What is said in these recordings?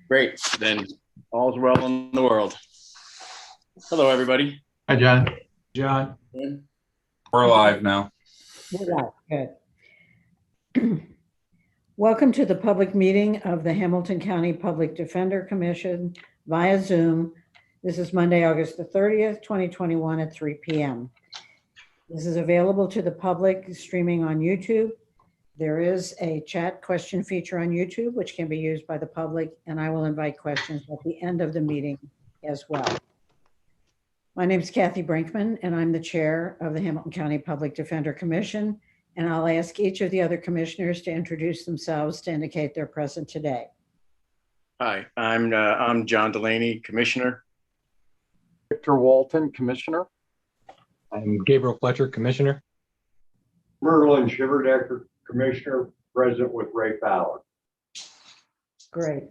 Great. Then all's well in the world. Hello, everybody. Hi, John. John. We're live now. We're live. Good. Welcome to the public meeting of the Hamilton County Public Defender Commission via Zoom. This is Monday, August the 30th, 2021 at 3 p.m. This is available to the public streaming on YouTube. There is a chat question feature on YouTube, which can be used by the public, and I will invite questions at the end of the meeting as well. My name is Kathy Brinkman, and I'm the chair of the Hamilton County Public Defender Commission, and I'll ask each of the other commissioners to introduce themselves to indicate they're present today. Hi, I'm John Delaney, Commissioner. Victor Walton, Commissioner. I'm Gabriel Fletcher, Commissioner. Merlin Shiverdecker, Commissioner, present with Ray Fowler. Great.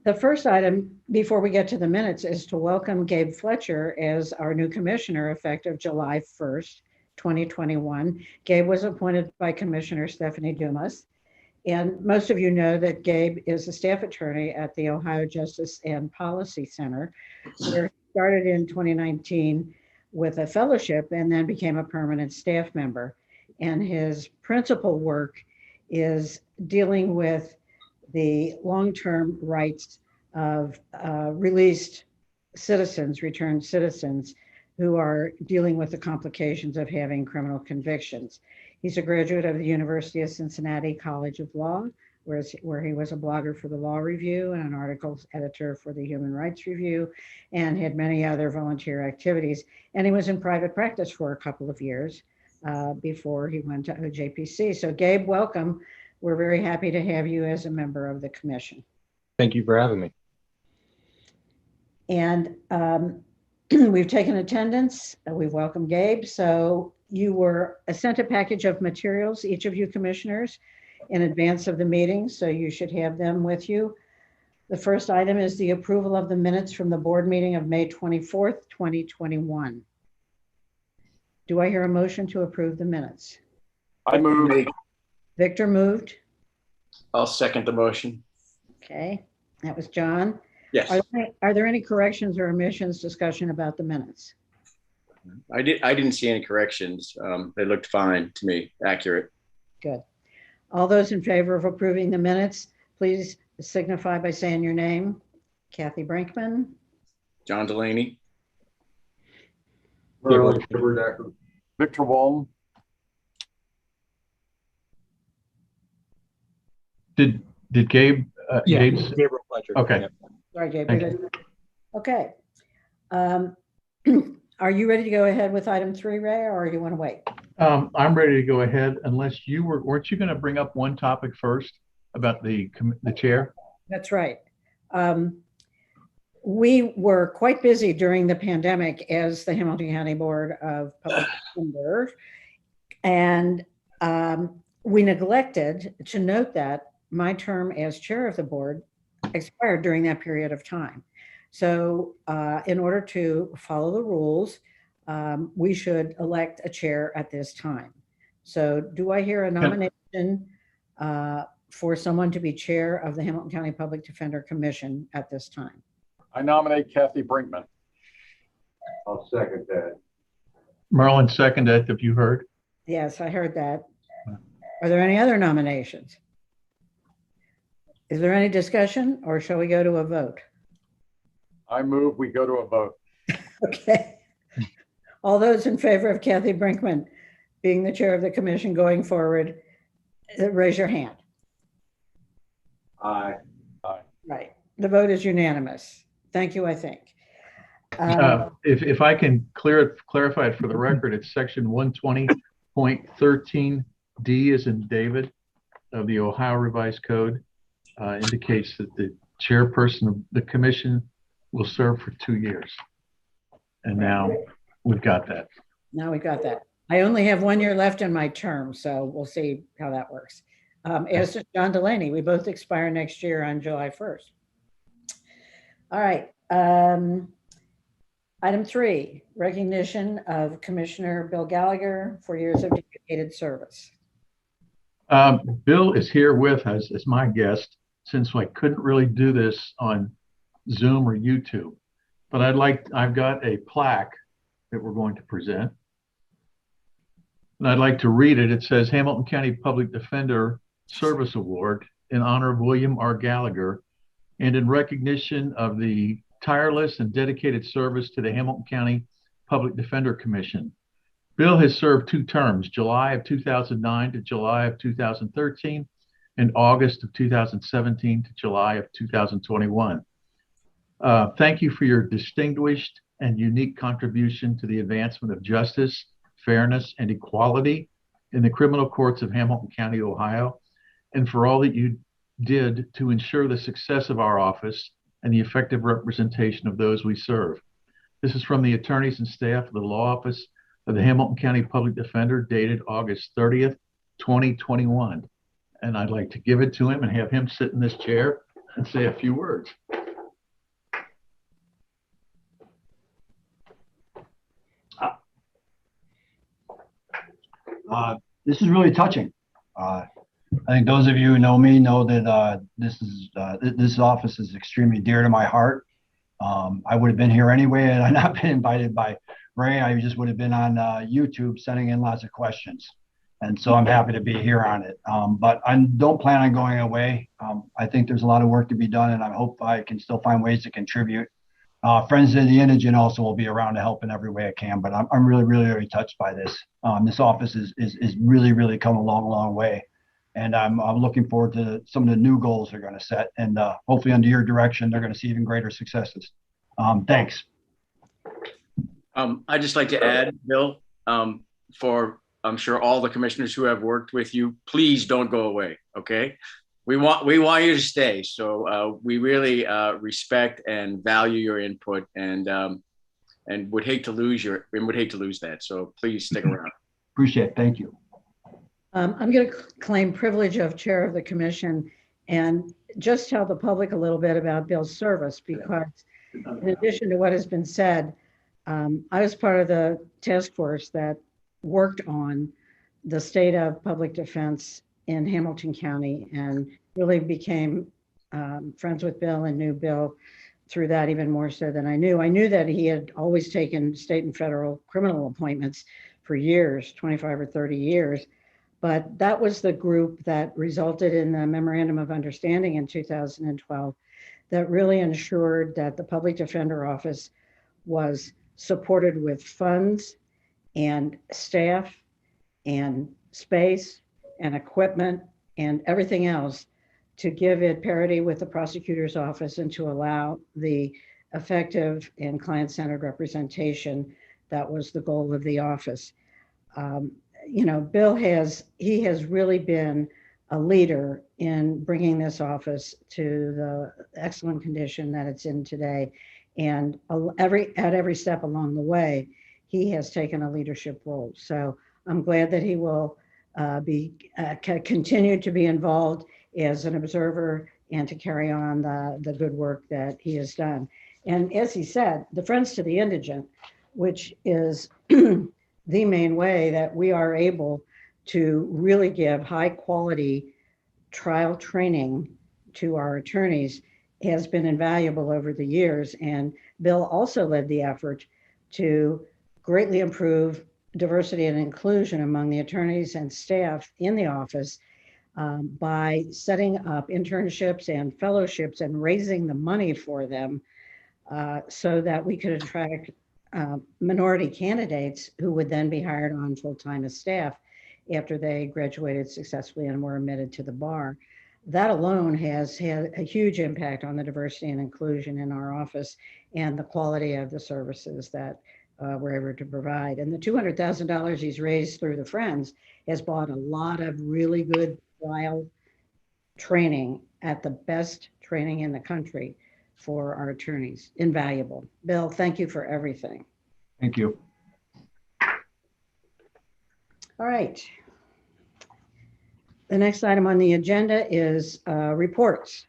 The first item before we get to the minutes is to welcome Gabe Fletcher as our new commissioner effective July 1st, 2021. Gabe was appointed by Commissioner Stephanie Dumas. And most of you know that Gabe is a staff attorney at the Ohio Justice and Policy Center, where he started in 2019 with a fellowship and then became a permanent staff member. And his principal work is dealing with the long-term rights of released citizens, returned citizens, who are dealing with the complications of having criminal convictions. He's a graduate of the University of Cincinnati College of Law, where he was a blogger for the Law Review and an articles editor for the Human Rights Review, and had many other volunteer activities. And he was in private practice for a couple of years before he went to OJPC. So Gabe, welcome. We're very happy to have you as a member of the commission. Thank you for having me. And we've taken attendance. We've welcomed Gabe. So you were sent a package of materials, each of you commissioners, in advance of the meeting. So you should have them with you. The first item is the approval of the minutes from the board meeting of May 24th, 2021. Do I hear a motion to approve the minutes? I move. Victor moved. I'll second the motion. Okay, that was John. Yes, Are there any corrections or omissions discussion about the minutes? I didn't see any corrections. They looked fine to me, accurate. Good. All those in favor of approving the minutes, please signify by saying your name. Kathy Brinkman. John Delaney. Merlin Shiverdecker. Victor Walton. Did Gabe? Gabe's? Gabriel Fletcher. Okay. Yeah. Sorry, Gabe. Thank you. Okay. Are you ready to go ahead with item 3, Ray, or you want to wait? I'm ready to go ahead unless weren't you going to bring up one topic first about the chair? That's right. We were quite busy during the pandemic as the Hamilton County Board of Public Defender, and we neglected to note that my term as chair of the board expired during that period of time. So in order to follow the rules, we should elect a chair at this time. So do I hear a nomination for someone to be chair of the Hamilton County Public Defender Commission at this time? I nominate Kathy Brinkman. I'll second that. Merlin seconded. Have you heard? Yes, I heard that. Are there any other nominations? Is there any discussion, or shall we go to a vote? I move we go to a vote. Okay. All those in favor of Kathy Brinkman being the chair of the commission going forward, raise your hand. Aye. Right. The vote is unanimous. Thank you, I think. If I can clarify it for the record, it's section 120.13D as in David of the Ohio Revised Code indicates that the chairperson of the commission will serve for 2 years. And now we've got that. Now we got that. I only have 1 year left in my term, so we'll see how that works. As does John Delaney, we both expire next year on July 1st. All right. Item 3, recognition of Commissioner Bill Gallagher for years of dedicated service. Bill is here with us as my guest. since I couldn't really do this on Zoom or YouTube. But I've got a plaque that we're going to present. And I'd like to read it. It says Hamilton County Public Defender Service Award in honor of William R. Gallagher and in recognition of the tireless and dedicated service to the Hamilton County Public Defender Commission. Bill has served 2 terms, July of 2009 to July of 2013, and August of 2017 to July of 2021. Thank you for your distinguished and unique contribution to the advancement of justice, fairness, and equality in the criminal courts of Hamilton County, Ohio, and for all that you did to ensure the success of our office and the effective representation of those we serve. This is from the attorneys and staff of the Law Office of the Hamilton County Public Defender, dated August 30th, 2021. And I'd like to give it to him and have him sit in this chair and say a few words. This is really touching. I think those of you who know me know that this office is extremely dear to my heart. I would have been here anyway had I not been invited by Ray. I just would have been on YouTube sending in lots of questions. And so I'm happy to be here on it. But I don't plan on going away. I think there's a lot of work to be done, and I hope I can still find ways to contribute. Friends of the Indigent also will be around to help in every way I can, but I'm really, really, really touched by this. This office is really, really come a long, long way. And I'm looking forward to some of the new goals they're going to set. And hopefully under your direction, they're going to see even greater successes. Thanks. I'd just like to add, Bill, for I'm sure all the commissioners who have worked with you, please don't go away, okay? We want you to stay. So we really respect and value your input, and would hate to lose that. So please stick around. Appreciate it. Thank you. I'm going to claim privilege of chair of the commission and just tell the public a little bit about Bill's service, because in addition to what has been said, I was part of the task force that worked on the state of public defense in Hamilton County and really became friends with Bill and knew Bill through that even more so than I knew. I knew that he had always taken state and federal criminal appointments for years, 25 or 30 years. But that was the group that resulted in the Memorandum of Understanding in 2012 that really ensured that the Public Defender Office was supported with funds and staff and space and equipment and everything else to give it parity with the prosecutor's office and to allow the effective and client-centered representation that was the goal of the office. You know, Bill has really been a leader in bringing this office to the excellent condition that it's in today. And at every step along the way, he has taken a leadership role. So I'm glad that he will continue to be involved as an observer and to carry on the good work that he has done. And as he said, the Friends to the Indigent, which is the main way that we are able to really give high quality trial training to our attorneys, has been invaluable over the years. And Bill also led the effort to greatly improve diversity and inclusion among the attorneys and staff in the office by setting up internships and fellowships and raising the money for them so that we could attract minority candidates who would then be hired on full-time as staff after they graduated successfully and were admitted to the bar. That alone has had a huge impact on the diversity and inclusion in our office and the quality of the services that we're able to provide. And the $200,000 he's raised through the Friends has bought a lot of really good trial training at the best training in the country for our attorneys. Invaluable. Bill, thank you for everything. Thank you. All right. The next item on the agenda is reports.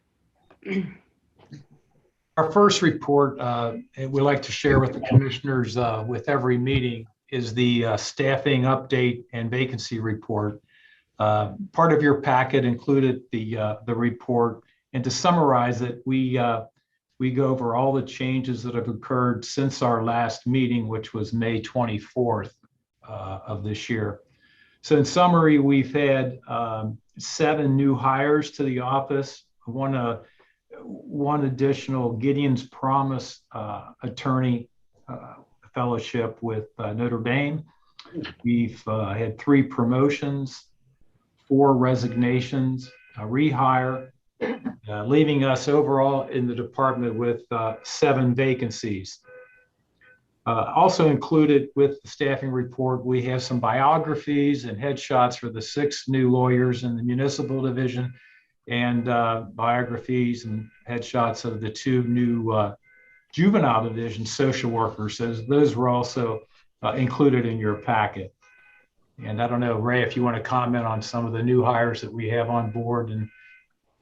Our first report we'd like to share with the commissioners with every meeting is the staffing update and vacancy report. Part of your packet included the report And to summarize it, we go over all the changes that have occurred since our last meeting, which was May 24th of this year. So in summary, we've had 7 new hires to the office, one additional Gideon's Promise attorney fellowship with Notre Dame. We've had 3 promotions, 4 resignations, a rehire, leaving us overall in the department with 7 vacancies. Also included with the staffing report, we have some biographies and headshots for the 6 new lawyers in the municipal division, and biographies and headshots of the 2 new juvenile division social workers. So those were also included in your packet. And I don't know, Ray, if you want to comment on some of the new hires that we have on board and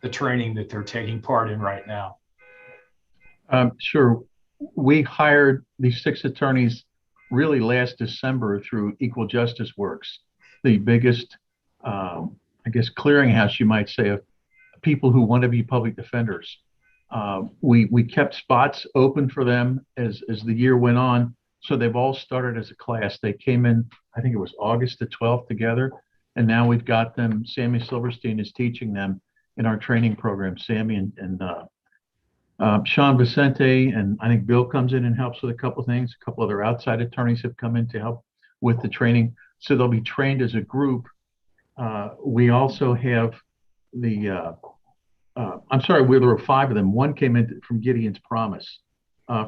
the training that they're taking part in right now. Sure. We hired these 6 attorneys really last December through Equal Justice Works, the biggest, I guess, clearinghouse, you might say, of people who want to be public defenders. We kept spots open for them as the year went on. So they've all started as a class. They came in, I think it was August the 12th together. And now we've got them, Sammy Silverstein is teaching them in our training program, Sammy and Sean Vicente, and I think Bill comes in and helps with a couple of things. A couple other outside attorneys have come in to help with the training. So they'll be trained as a group. We also have the, I'm sorry, there were 5 of them. One came in from Gideon's Promise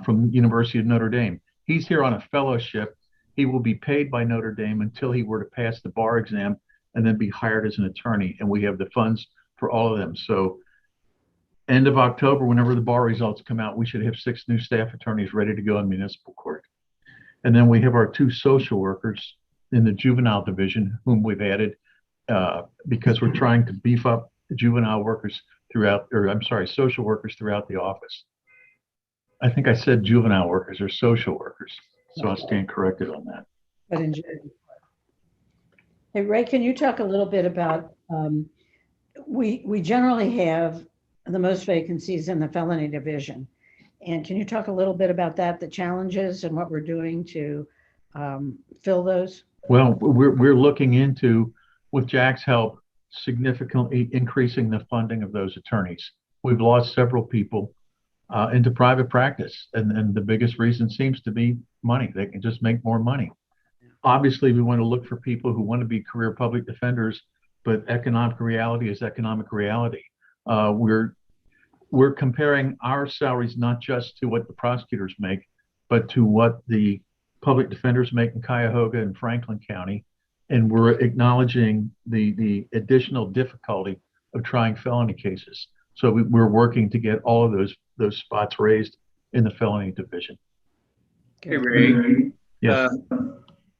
from University of Notre Dame. He's here on a fellowship. He will be paid by Notre Dame until he were to pass the bar exam and then be hired as an attorney. And we have the funds for all of them. So end of October, whenever the bar results come out, we should have 6 new staff attorneys ready to go in municipal court. And then we have our 2 social workers in the juvenile division, whom we've added because we're trying to beef up the juvenile workers throughout, or I'm sorry, social workers throughout the office. I think I said juvenile workers or social workers, so I'll stand corrected on that. But in general. Hey, Ray, can you talk a little bit about, we generally have the most vacancies in the felony division. And can you talk a little bit about that, the challenges and what we're doing to fill those? Well, we're looking into, with Jack's help, significantly increasing the funding of those attorneys. We've lost several people into private practice. And the biggest reason seems to be money. They can just make more money. Obviously, we want to look for people who want to be career public defenders, but economic reality is economic reality. We're comparing our salaries not just to what the prosecutors make, but to what the public defenders make in Cuyahoga and Franklin County. And we're acknowledging the additional difficulty of trying felony cases. So we're working to get all of those spots raised in the felony division. Hey, Ray. Yes.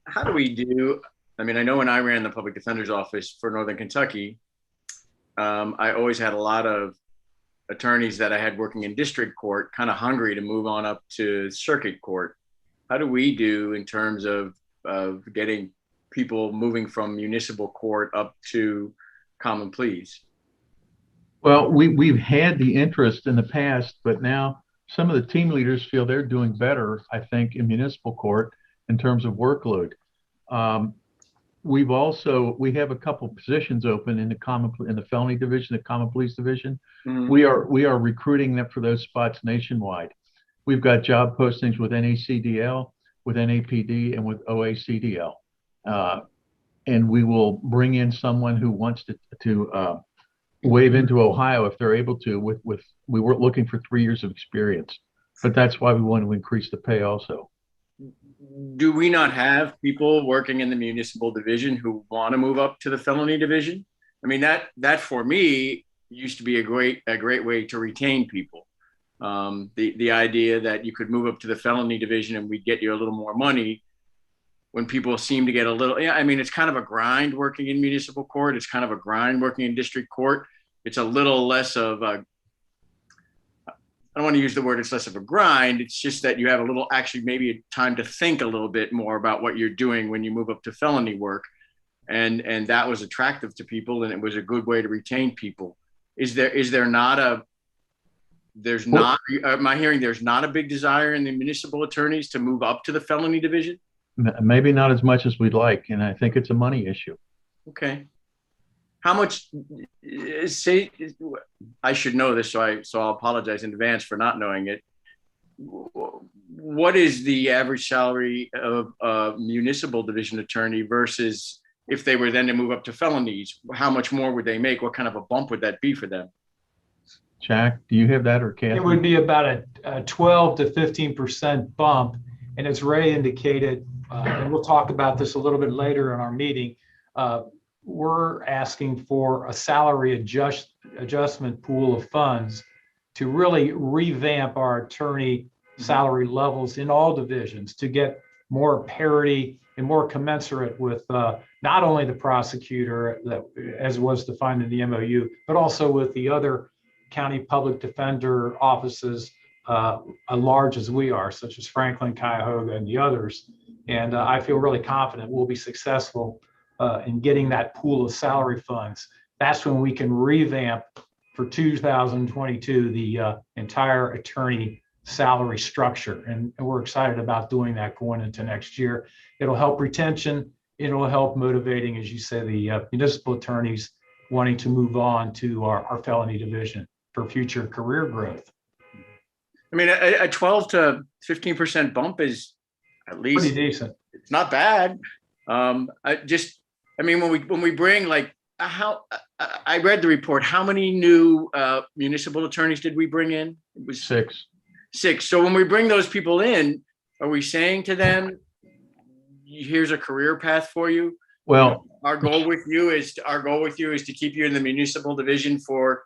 How do we do? I mean, I know when I ran the public defender's office for Northern Kentucky, I always had a lot of attorneys that I had working in district court kind of hungry to move on up to circuit court. How do we do in terms of getting people moving from municipal court up to common pleas? Well, we've had the interest in the past, but now some of the team leaders feel they're doing better, I think, in municipal court in terms of workload. We have a couple positions open in the felony division, the common police division. Mm-hmm. We are recruiting them for those spots nationwide. We've got job postings with NACDL, with NAPD, and with OACDL. And we will bring in someone who wants to wave into Ohio if they're able to. We were looking for 3 years of experience, but that's why we want to increase the pay also. Do we not have people working in the municipal division who want to move up to the felony division? I mean, that for me used to be a great way to retain people. The idea that you could move up to the felony division and we'd get you a little more money when people seem to get a little, I mean, it's kind of a grind working in municipal court. It's kind of a grind working in district court. It's a little less of a, I don't want to use the word it's less of a grind. It's just that you have a little, actually maybe a time to think a little bit more about what you're doing when you move up to felony work. And that was attractive to people and it was a good way to retain people. Is there not there's not, am I hearing there's not a big desire in the municipal attorneys to move up to the felony division? Maybe not as much as we'd like, and I think it's a money issue. Okay. How much, say, I should know this, so I'll apologize in advance for not knowing it. What is the average salary of a municipal division attorney versus if they were then to move up to felonies? How much more would they make? What kind of a bump would that be for them? Jack, do you have that, or Kathy? It would be about a 12 to 15% bump. And as Ray indicated, and we'll talk about this a little bit later in our meeting, we're asking for a salary adjustment pool of funds to really revamp our attorney salary levels in all divisions to get more parity and more commensurate with not only the prosecutor, that as was defined in the MOU, but also with the other county public defender offices, large as we are, such as Franklin, Cuyahoga, and the others. And I feel really confident we'll be successful in getting that pool of salary funds. That's when we can revamp for 2022 the entire attorney salary structure. And we're excited about doing that going into next year. It'll help retention. It'll help motivating, as you say, the municipal attorneys wanting to move on to our felony division for future career growth. I mean, a 12 to 15% bump is at least Pretty decent. It's not bad. I mean, when we bring like I read the report. How many new municipal attorneys did we bring in? It was Six. So when we bring those people in, are we saying to them, here's a career path for you? Well, Our goal with you is to keep you in the municipal division for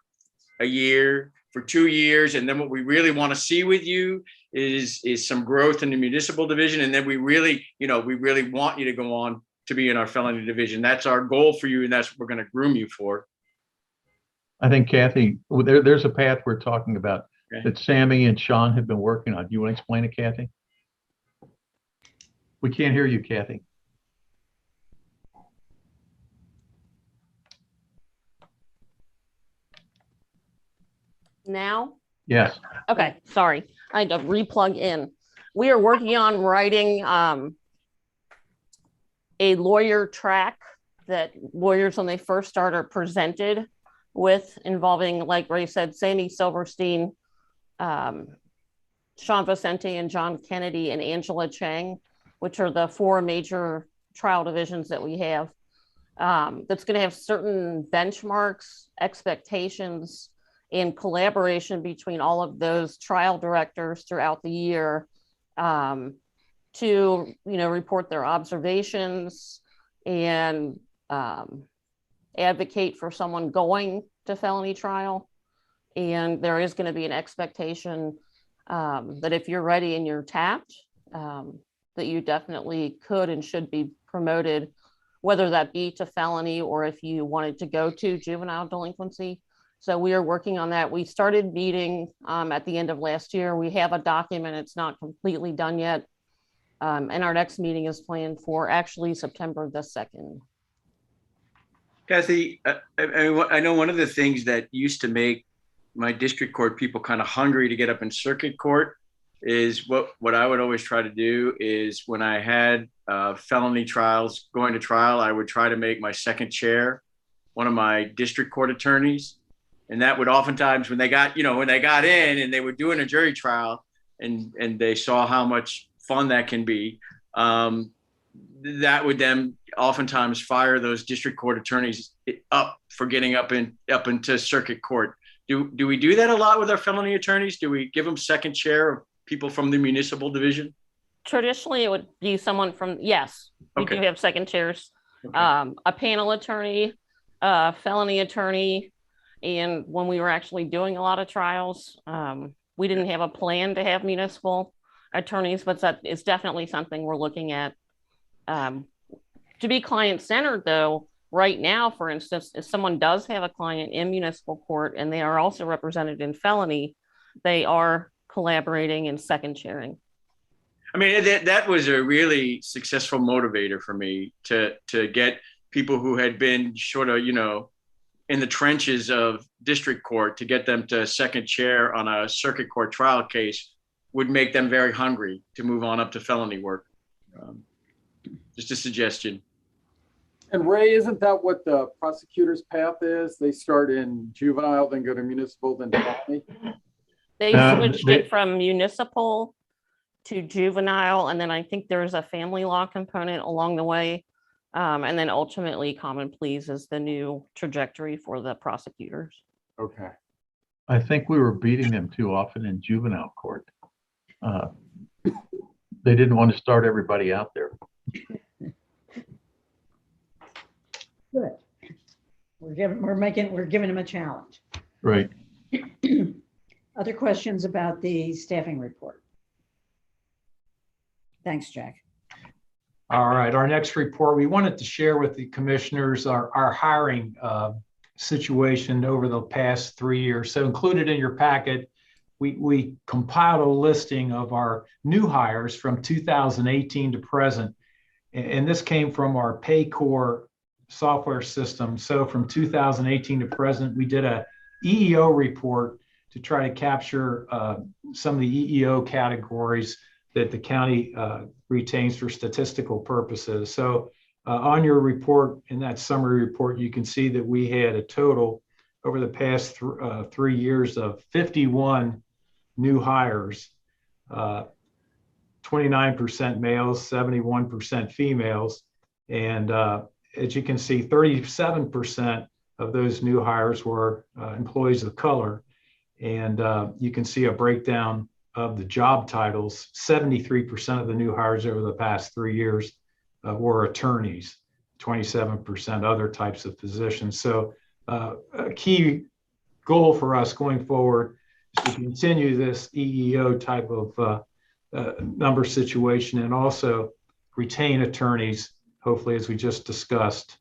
a year, for 2 years. And then what we really want to see with you is some growth in the municipal division. And then we really want you to go on to be in our felony division. That's our goal for you. And that's what we're going to groom you for. I think Kathy, there's a path we're talking about Okay. that Sammy and Sean have been working on. Do you want to explain it, Kathy? We can't hear you, Kathy. Now? Yes. Okay, sorry. I had to replug in. We are working on writing a lawyer track that lawyers, when they first start, are presented with, involving, like Ray said, Sammy Silverstein, Sean Vicente, and John Kennedy, and Angela Chang, which are the 4 major trial divisions that we have. That's going to have certain benchmarks, expectations, and collaboration between all of those trial directors throughout the year to, report their observations and advocate for someone going to felony trial. And there is going to be an expectation that if you're ready and you're tapped, that you definitely could and should be promoted, whether that be to felony or if you wanted to go to juvenile delinquency. So we are working on that. We started meeting at the end of last year. We have a document. It's not completely done yet. And our next meeting is planned for actually September the 2nd. Kathy, I know one of the things that used to make my district court people kind of hungry to get up in circuit court is what I would always try to do is when I had felony trials going to trial, I would try to make my second chair one of my district court attorneys. And that would oftentimes, when they got in and they were doing a jury trial and they saw how much fun that can be, that would then oftentimes fire those district court attorneys up for getting up into circuit court. Do we do that a lot with our felony attorneys? Do we give them second chair of people from the municipal division? Traditionally, it would be someone from, yes, we Okay. do have second chairs, Okay. a panel attorney, felony attorney. And when we were actually doing a lot of trials, we didn't have a plan to have municipal attorneys, but that is definitely something we're looking at. To be client-centered, though, right now, for instance, if someone does have a client in municipal court and they are also represented in felony, they are collaborating and second chairing. I mean, that was a really successful motivator for me to get people who had been sort of, in the trenches of district court to get them to second chair on a circuit court trial case would make them very hungry to move on up to felony work. Just a suggestion. And Ray, isn't that what the prosecutor's path is? They start in juvenile, then go to municipal, then felony? They switched it from municipal to juvenile, and then I think there's a family law component along the way. And then ultimately common pleas is the new trajectory for the prosecutors. Okay. I think we were beating them too often in juvenile court. They didn't want to start everybody out there. Good. We're giving them a challenge. Right. Other questions about the staffing report? Thanks, Jack. All right, our next report, we wanted to share with the commissioners our hiring situation over the past 3 years. So included in your packet, we compiled a listing of our new hires from 2018 to present. And this came from our Paycor software system. So from 2018 to present, we did a EEO report to try to capture some of the EEO categories that the county retains for statistical purposes. So on your report, in that summary report, you can see that we had a total over the past 3 years of 51 new hires, 29% males, 71% females. And as you can see, 37% of those new hires were employees of color. And you can see a breakdown of the job titles. 73% of the new hires over the past 3 years were attorneys, 27% other types of positions. So a key goal for us going forward is to continue this EEO type of number situation and also retain attorneys, hopefully, as we just discussed,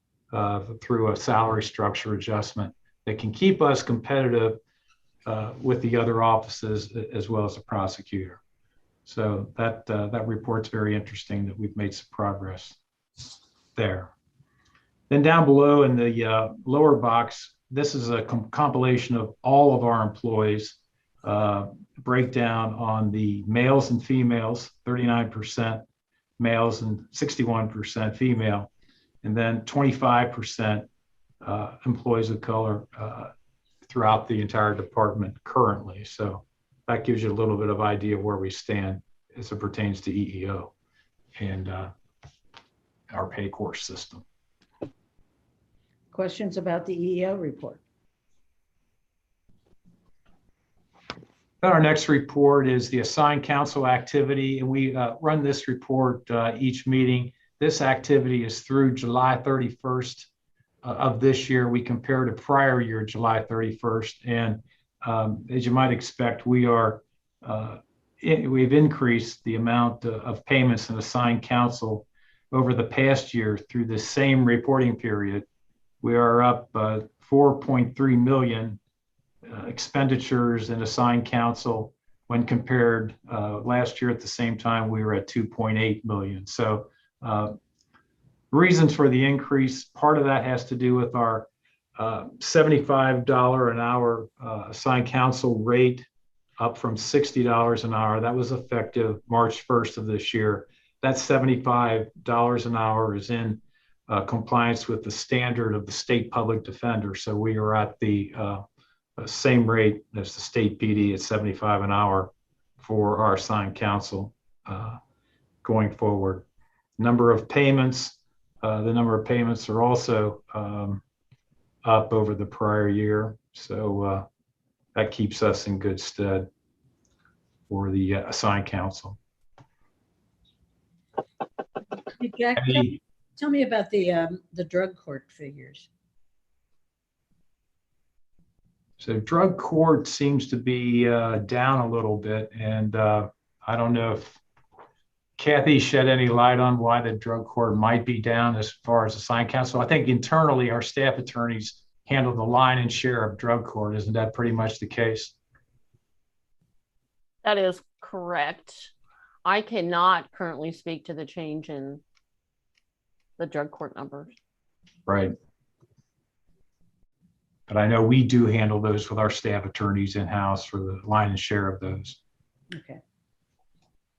through a salary structure adjustment that can keep us competitive with the other offices as well as the prosecutor. So that report's very interesting that we've made some progress there. Then down below in the lower box, this is a compilation of all of our employees, breakdown on the males and females, 39% males and 61% female, and then 25% employees of color throughout the entire department currently. So that gives you a little bit of idea of where we stand as it pertains to EEO and our Paycor system. Questions about the EEO report? Our next report is the assigned counsel activity, and we run this report each meeting. This activity is through July 31st of this year. We compare to prior year, July 31st. And as you might expect, we've increased the amount of payments and assigned counsel over the past year through the same reporting period. We are up 4.3 million expenditures and assigned counsel when compared last year at the same time, we were at 2.8 million. So reasons for the increase, part of that has to do with our $75 an hour assigned counsel rate up from $60 an hour. That was effective March 1st of this year. That $75 an hour is in compliance with the standard of the state public defender. So we are at the same rate as the state PD at $75 an hour for our assigned counsel going forward. Number of payments, the number of payments are also up over the prior year. So that keeps us in good stead for the assigned counsel. Hey, Jack, tell me about the drug court figures. So drug court seems to be down a little bit, and I don't know if Kathy shed any light on why the drug court might be down as far as assigned counsel. I think internally our staff attorneys handle the lion's share of drug court. Isn't that pretty much the case? That is correct. I cannot currently speak to the change in the drug court numbers. Right. But I know we do handle those with our staff attorneys in-house for the lion's share of those. Okay.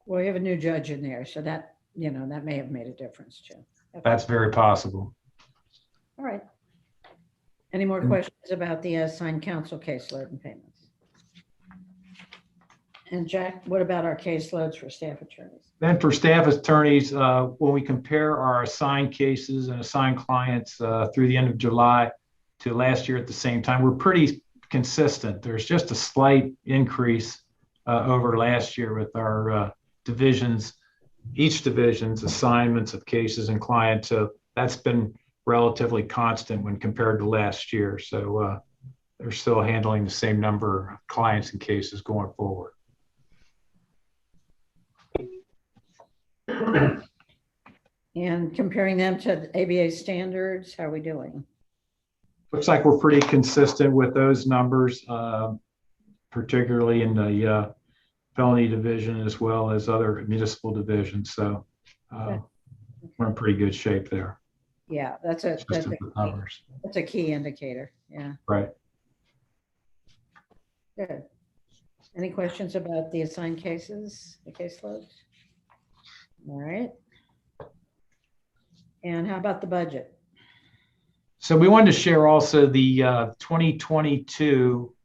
Well, you have a new judge in there, so that, that may have made a difference too. Okay. That's very possible. All right. Any more questions about the assigned counsel caseload and payments? And Jack, what about our caseloads for staff attorneys? Then for staff attorneys, when we compare our assigned cases and assigned clients through the end of July to last year at the same time, we're pretty consistent. There's just a slight increase over last year with our divisions, each division's assignments of cases and clients. So that's been relatively constant when compared to last year. So they're still handling the same number of clients and cases going forward. And comparing them to ABA standards, how are we doing? Looks like we're pretty consistent with those numbers, particularly in the felony division as well as other municipal divisions. So we're in pretty good shape there. Yeah, that's a key indicator. Yeah. Right. Good. Any questions about the assigned cases, the caseloads? All right. And how about the budget? So we wanted to share also the 2022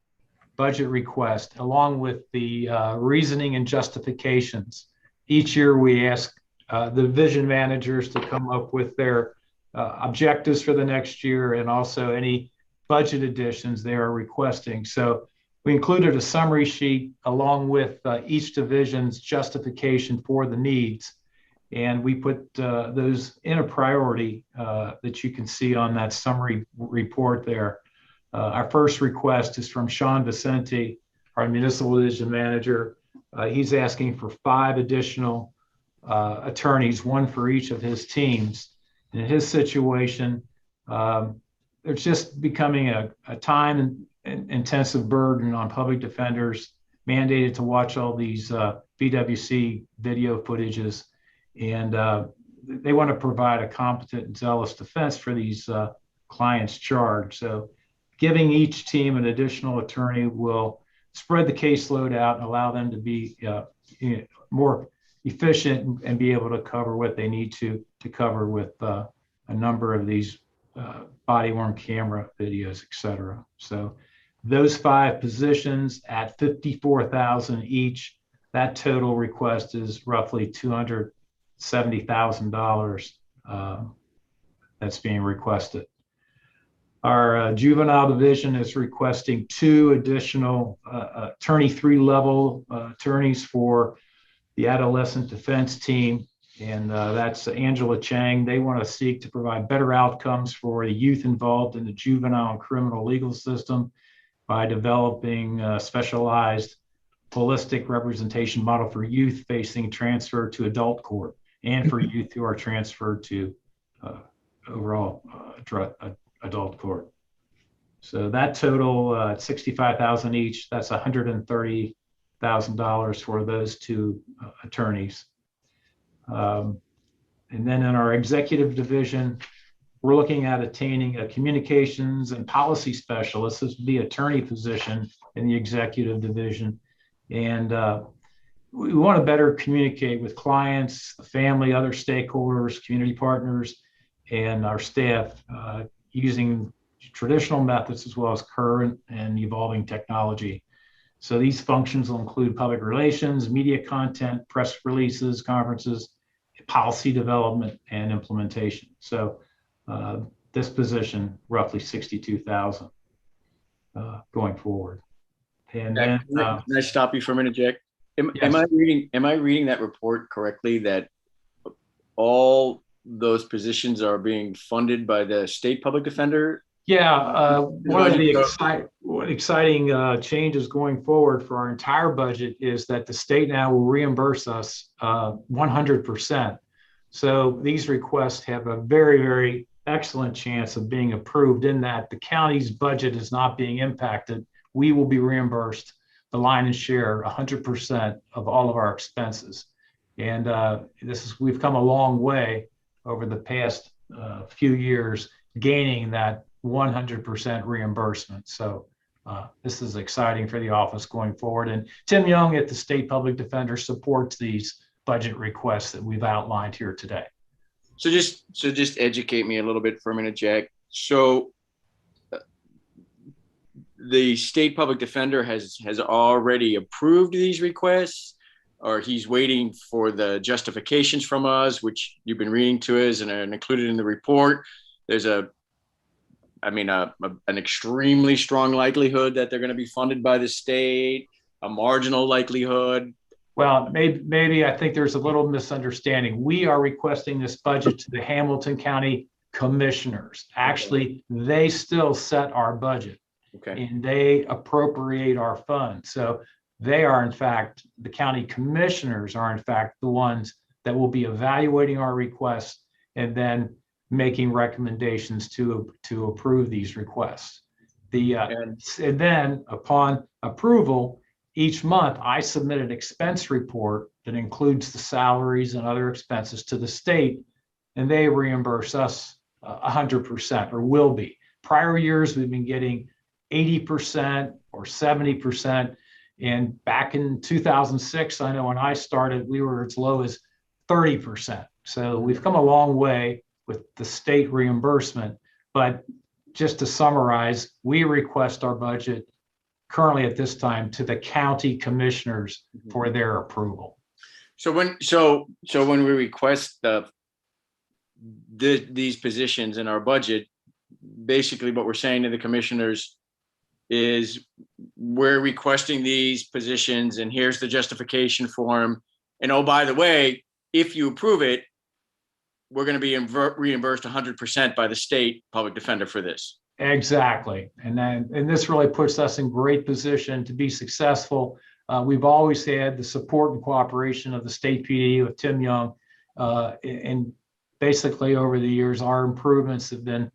budget request along with the reasoning and justifications. Each year we ask the division managers to come up with their objectives for the next year and also any budget additions they are requesting. So we included a summary sheet along with each division's justification for the needs. And we put those in a priority that you can see on that summary report there. Our first request is from Sean Vicente, our municipal division manager. He's asking for 5 additional attorneys, 1 for each of his teams. In his situation, there's just becoming a time and intensive burden on public defenders mandated to watch all these BWC video footages. And they want to provide a competent and zealous defense for these clients charged. So giving each team an additional attorney will spread the caseload out and allow them to be more efficient and be able to cover what they need to cover with a number of these body-worn camera videos, et cetera. So those 5 positions at $54,000 each, that total request is roughly $270,000 that's being requested. Our juvenile division is requesting 2 additional attorney 3-level attorneys for the adolescent defense team. And that's Angela Chang. They want to seek to provide better outcomes for the youth involved in the juvenile and criminal legal system by developing a specialized holistic representation model for youth facing transfer to adult court and for youth who are transferred to overall adult court. So that total at $65,000 each, that's $130,000 for those 2 attorneys. And then in our executive division, we're looking at attaining a communications and policy specialist. This would be attorney position in the executive division. And we want to better communicate with clients, the family, other stakeholders, community partners, and our staff using traditional methods as well as current and evolving technology. So these functions will include public relations, media content, press releases, conferences, policy development, and implementation. So this position, roughly $62,000 going forward. And then, can I stop you for a minute, Jack? Am I reading that report correctly that all those positions are being funded by the state public defender? Yeah, one of the exciting changes going forward for our entire budget is that the state now will reimburse us 100%. So these requests have a very, very excellent chance of being approved in that the county's budget is not being impacted. We will be reimbursed the lion's share, 100% of all of our expenses. And we've come a long way over the past few years, gaining that 100% reimbursement. So this is exciting for the office going forward. And Tim Young at the State Public Defender supports these budget requests that we've outlined here today. So just educate me a little bit for a minute, Jack. So the State Public Defender has already approved these requests, or he's waiting for the justifications from us, which you've been reading to us and are included in the report. There's an extremely strong likelihood that they're going to be funded by the state, a marginal likelihood. Well, maybe I think there's a little misunderstanding. We are requesting this budget to the Hamilton County Commissioners. Actually, they still set our budget. Okay. And they appropriate our funds. So they are, in fact, the county commissioners are, in fact, the ones that will be evaluating our requests and then making recommendations to approve these requests. And then upon approval, each month I submit an expense report that includes the salaries and other expenses to the state, and they reimburse us 100%, or will be. Prior years, we've been getting 80% or 70%. And back in 2006, I know when I started, we were as low as 30%. So we've come a long way with the state reimbursement. But just to summarize, we request our budget currently at this time to the county commissioners for their approval. So when we request these positions in our budget, basically what we're saying to the commissioners is we're requesting these positions and here's the justification for them. And oh, by the way, if you approve it, we're going to be reimbursed 100% by the state public defender for this. Exactly. And this really puts us in great position to be successful. We've always had the support and cooperation of the state PD with Tim Young. And basically over the years, our improvements have been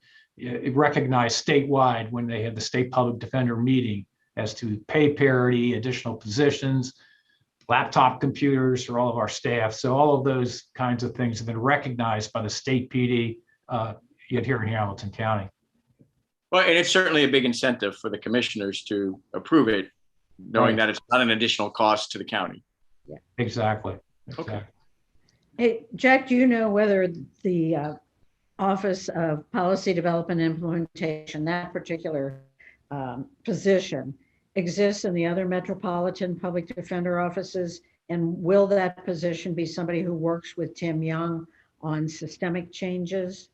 recognized statewide when they had the state public defender meeting as to pay parity, additional positions, laptop computers for all of our staff. So all of those kinds of things have been recognized by the state PD here in Hamilton County. Well, and it's certainly a big incentive for the commissioners to approve it, knowing that it's not an additional cost to the county. Yeah, exactly. Okay. Hey, Jack, do you know whether the Office of Policy Development and Implementation, that particular position, exists in the other metropolitan public defender offices? And will that position be somebody who works with Tim Young on systemic changes?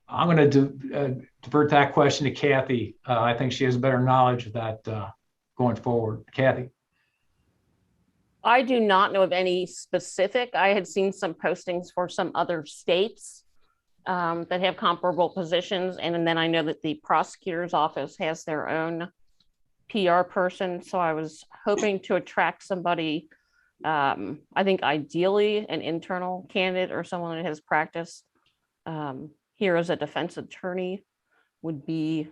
I'm going to divert that question to Kathy. I think she has better knowledge of that going forward. Kathy. I do not know of any specific. I had seen some postings for some other states that have comparable positions. And then I know that the prosecutor's office has their own PR person. So I was hoping to attract somebody, I think ideally an internal candidate or someone that has practiced here as a defense attorney would be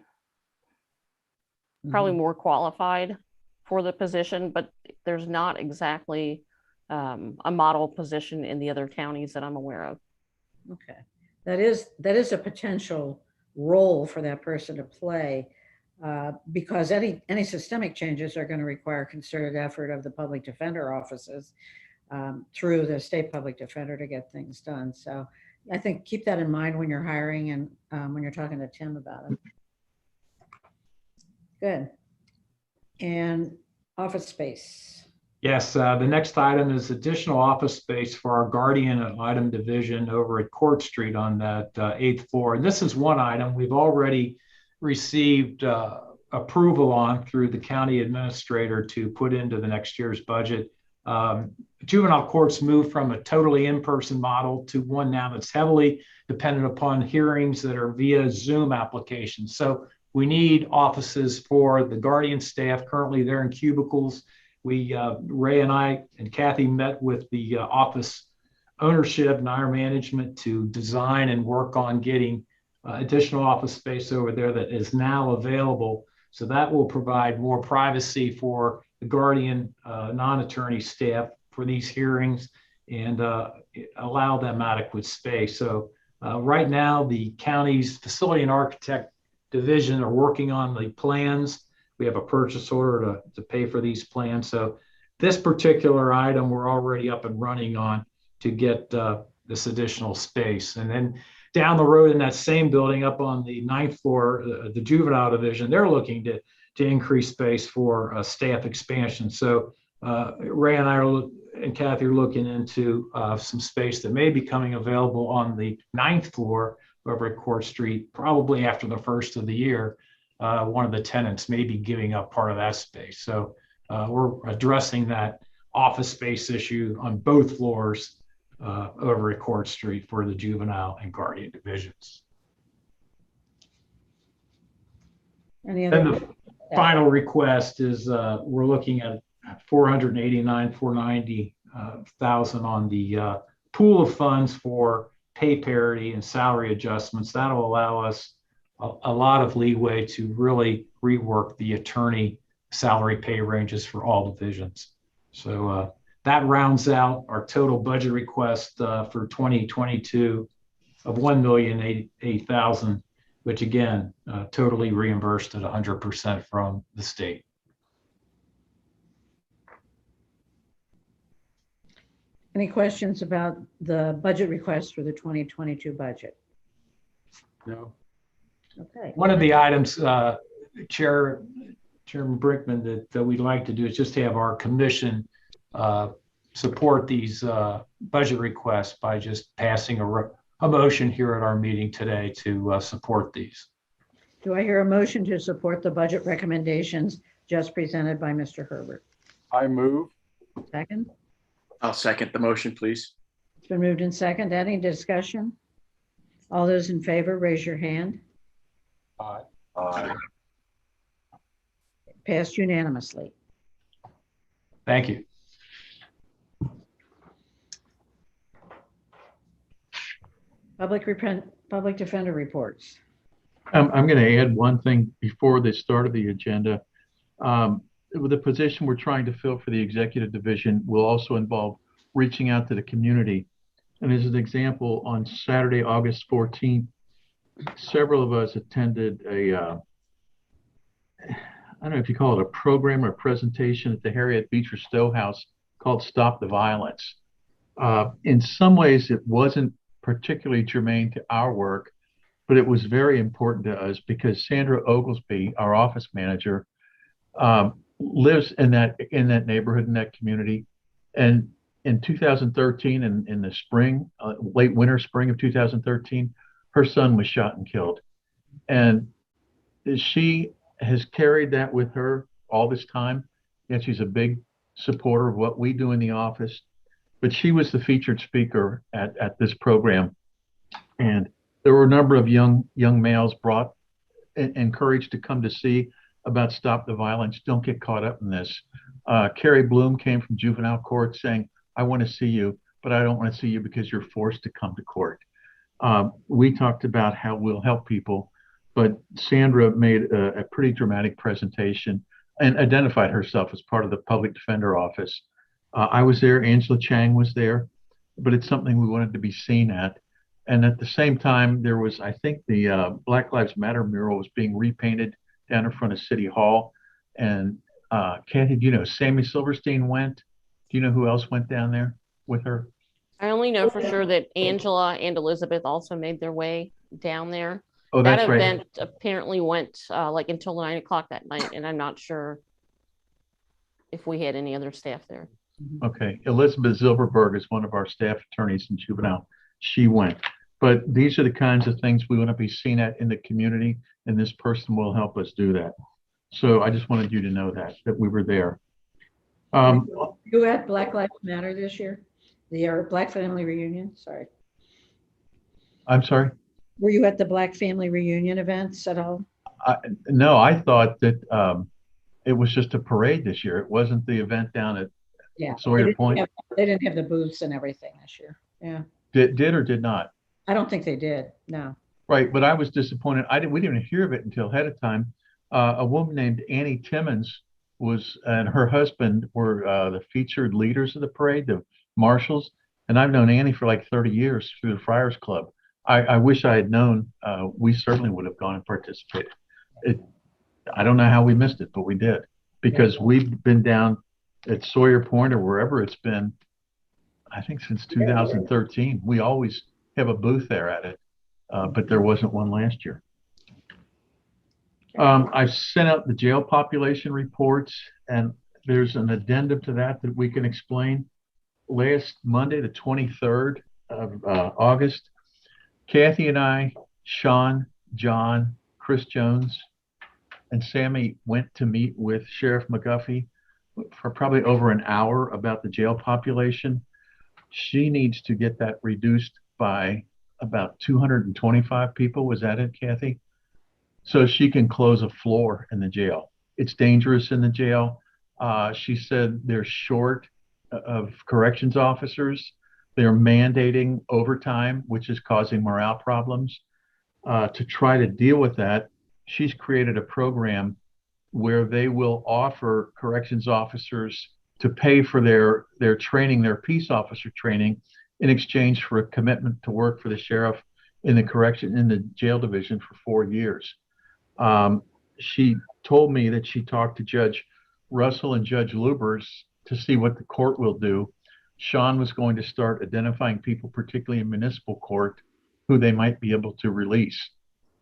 probably more qualified for the position, but there's not exactly a model position in the other counties that I'm aware of. Okay. That is a potential role for that person to play because any systemic changes are going to require concerted effort of the public defender offices through the state public defender to get things done. So I think keep that in mind when you're hiring and when you're talking to Tim about it. Good. And office space. Yes, the next item is additional office space for our guardian ad litem division over at Court Street on that 8th floor. And this is one item we've already received approval on through the county administrator to put into the next year's budget. Juvenile courts moved from a totally in-person model to one now that's heavily dependent upon hearings that are via Zoom applications. So we need offices for the guardian staff. Currently, they're in cubicles. Ray and I and Kathy met with the office ownership and our management to design and work on getting additional office space over there that is now available. So that will provide more privacy for the guardian non-attorney staff for these hearings and allow them adequate space. So right now, the county's facility and architect division are working on the plans. We have a purchase order to pay for these plans. So this particular item, we're already up and running on to get this additional space. And then down the road in that same building up on the 9th floor, the juvenile division, they're looking to increase space for staff expansion. So Ray and I and Kathy are looking into some space that may be coming available on the 9th floor over at Court Street, probably after the first of the year. One of the tenants may be giving up part of that space. So we're addressing that office space issue on both floors over at Court Street for the juvenile and guardian divisions. Any Then other? the final request is we're looking at 490,000 on the pool of funds for pay parity and salary adjustments. That'll allow us a lot of leeway to really rework the attorney salary pay ranges for all divisions. So that rounds out our total budget request for 2022 of $1,080,000, which again, totally reimbursed at 100% from the state. Any questions about the budget request for the 2022 budget? No. Okay. One of the items, Chairman Brinkman, that we'd like to do is just have our commission support these budget requests by just passing a motion here at our meeting today to support these. Do I hear a motion to support the budget recommendations just presented by Mr. Herbert? I move. Second? I'll second the motion, please. It's been moved in second. Any discussion? All those in favor, raise your hand. Aye. Passed unanimously. Thank you. Public defender reports. I'm going to add one thing before the start of the agenda. With the position we're trying to fill for the executive division will also involve reaching out to the community. And as an example, on Saturday, August 14th, several of us attended I don't know if you call it a program or a presentation at the Harriet Beecher Stowe House called Stop the Violence. In some ways, it wasn't particularly germane to our work, but it was very important to us because Sandra Oglesby, our office manager, lives in that neighborhood, in that community. And in 2013, in the spring, late winter, spring of 2013, her son was shot and killed. And she has carried that with her all this time. And she's a big supporter of what we do in the office. But she was the featured speaker at this program. And there were a number of young males brought, encouraged to come to see about Stop the Violence. Don't get caught up in this. Carrie Bloom came from juvenile court saying, I want to see you, but I don't want to see you because you're forced to come to court. We talked about how we'll help people, but Sandra made a pretty dramatic presentation and identified herself as part of the public defender office. I was there, Angela Chang was there, but it's something we wanted to be seen at. And at the same time, there was, I think the Black Lives Matter mural was being repainted down in front of City Hall. And Kathy, do you know, Sammy Silverstein went? Do you know who else went down there with her? I only know for sure that Angela and Elizabeth also made their way down there. Oh, that's that right. event apparently went like until 9 o'clock that night, and I'm not sure if we had any other staff there. Okay, Elizabeth Zilberberg is one of our staff attorneys in juvenile. She went. But these are the kinds of things we want to be seen at in the community, and this person will help us do that. So I just wanted you to know that we were there. You at Black Lives Matter this year? The Black Family Reunion, sorry. I'm sorry? Were you at the Black Family Reunion events at all? No, I thought that it was just a parade this year. It wasn't the event down at Sawyer Point. They didn't have the booths and everything this year. Yeah. Did or did not? I don't think they did. No. Right, but I was disappointed. We didn't even hear of it until ahead of time. A woman named Annie Timmons and her husband were the featured leaders of the parade, the marshals. And I've known Annie for like 30 years through the Friars Club. I wish I had known. We certainly would have gone and participated. I don't know how we missed it, but we did, because we've been down at Sawyer Point or wherever it's been, I think since 2013. We always have a booth there at it, but there wasn't one last year. I've sent out the jail population reports, and there's an addendum to that we can explain. Last Monday, the 23rd of August, Kathy and I, Sean, John, Chris Jones, and Sammy went to meet with Sheriff McGuffey for probably over an hour about the jail population. She needs to get that reduced by about 225 people. Was that it, Kathy? So she can close a floor in the jail. It's dangerous in the jail. She said they're short of corrections officers. They're mandating overtime, which is causing morale problems. To try to deal with that, she's created a program where they will offer corrections officers to pay for their training, their peace officer training, in exchange for a commitment to work for the sheriff in the jail division for 4 years. She told me that she talked to Judge Russell and Judge Lubers to see what the court will do. Sean was going to start identifying people, particularly in municipal court, who they might be able to release.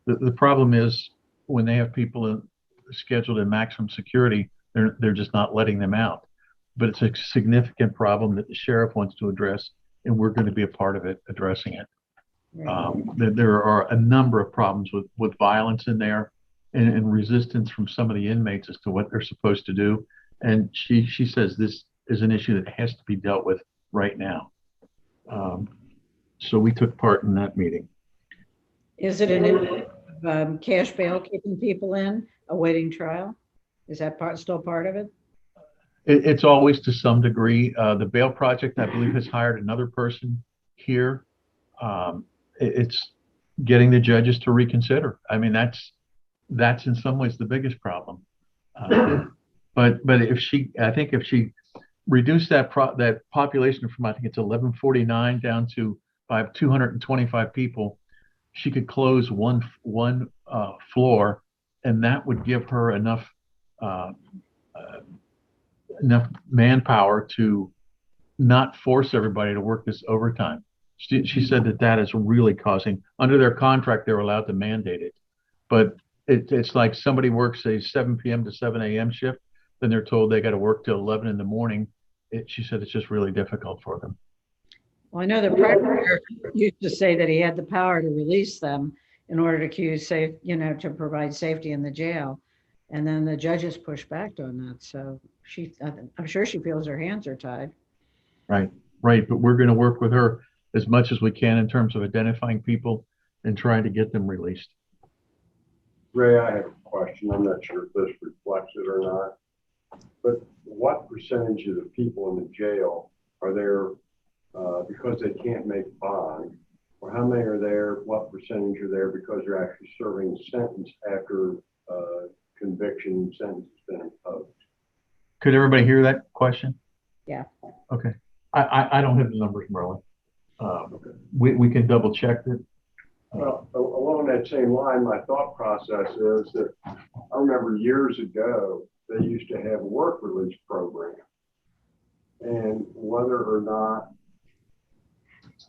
The problem is when they have people scheduled in maximum security, they're just not letting them out. But it's a significant problem that the sheriff wants to address, and we're going to be a part of it, addressing it. There are a number of problems with violence in there and resistance from some of the inmates as to what they're supposed to do. And she says this is an issue that has to be dealt with right now. So we took part in that meeting. Is it an issue of cash bail keeping people in awaiting trial? Is that still part of it? It's always to some degree. The bail project, I believe, has hired another person here. It's getting the judges to reconsider. I mean, that's in some ways the biggest problem. But if she reduced that population from, I think it's 1149 down to 225 people, she could close one floor, and that would give her enough manpower to not force everybody to work this overtime. She said that is really causing, under their contract, they're allowed to mandate it. But it's like somebody works a 7 p.m. to 7 a.m. shift, then they're told they got to work till 11 in the morning. She said it's just really difficult for them. Well, I know the prosecutor used to say that he had the power to release them in order to provide safety in the jail. And then the judges pushed back on that. So I'm sure she feels her hands are tied. Right. But we're going to work with her as much as we can in terms of identifying people and trying to get them released. Ray, I have a question. I'm not sure if this reflects it or not, but what percentage of the people in the jail are there because they can't make bond? Or how many are there, what percentage are there because they're actually serving a sentence after conviction sentence has been imposed? Could everybody hear that question? Yeah. Okay. I don't have the numbers, Merlin. Okay. We can double check it. Well, along that same line, my thought process is that I remember years ago, they used to have a work release program. And whether or not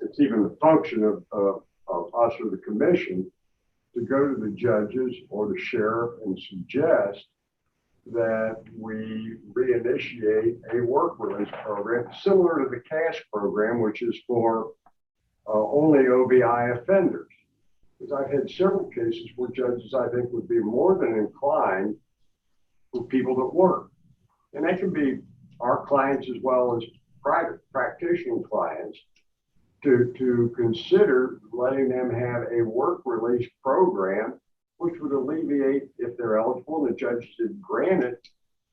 it's even the function of us or the commission to go to the judges or the sheriff and suggest that we reinitiate a work release program similar to the CASH program, which is for only OVI offenders. Because I've had several cases where judges, I think, would be more than inclined for people that work. And that can be our clients as well as private practitioner clients to consider letting them have a work release program, which would alleviate, if they're eligible, and the judges did grant it,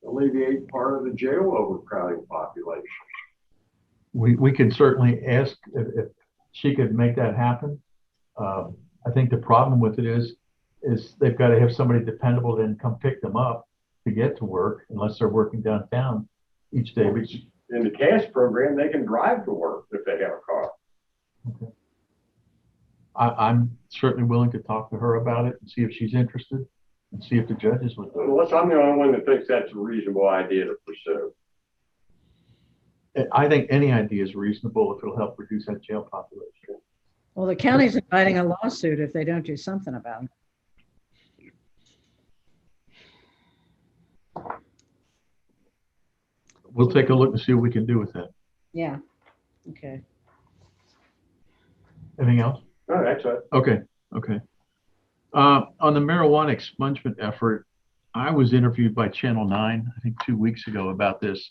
alleviate part of the jail overcrowding population. We can certainly ask if she could make that happen. I think the problem with it is they've got to have somebody dependable to then come pick them up to get to work, unless they're working downtown each day. In the CASH program, they can drive to work if they have a car. Okay. I'm certainly willing to talk to her about it and see if she's interested. and see if the judges would do Unless I'm the only one that thinks that's a reasonable idea to pursue. it. I think any idea is reasonable if it'll help reduce that jail population. Well, the county's inviting a lawsuit if they don't do something about it. We'll take a look and see what we can do with that. Yeah, okay. Anything else? No, that's it. Okay, okay. On the marijuana expungement effort, I was interviewed by Channel 9, I think 2 weeks ago about this.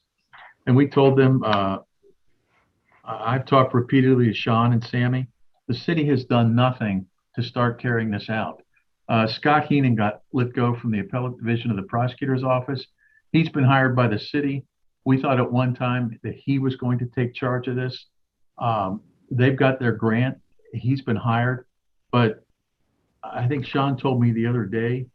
And we told them, I've talked repeatedly to Sean and Sammy. The city has done nothing to start carrying this out. Scott Heenan got let go from the appellate division of the prosecutor's office. He's been hired by the city. We thought at one time that he was going to take charge of this. They've got their grant. He's been hired, but I think Sean told me the other day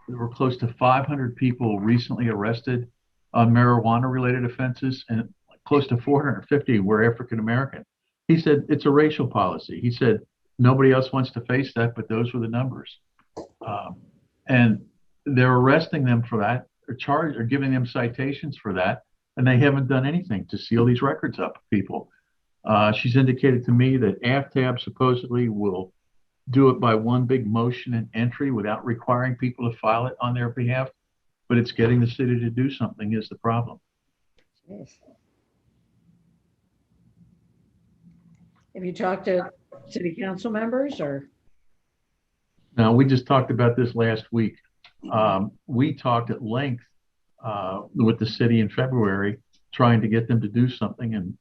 there were close to 500 people recently arrested on marijuana related offenses, and close to 450 were African American. He said it's a racial policy. He said nobody else wants to face that, but those were the numbers. And they're arresting them for that, or giving them citations for that, and they haven't done anything to seal these records up, people. She's indicated to me that AFTAB supposedly will do it by one big motion and entry without requiring people to file it on their behalf, but it's getting the city to do something is the problem. Yes. Have you talked to city council members or? Now, we just talked about this last week. We talked at length with the city in February, trying to get them to do something, and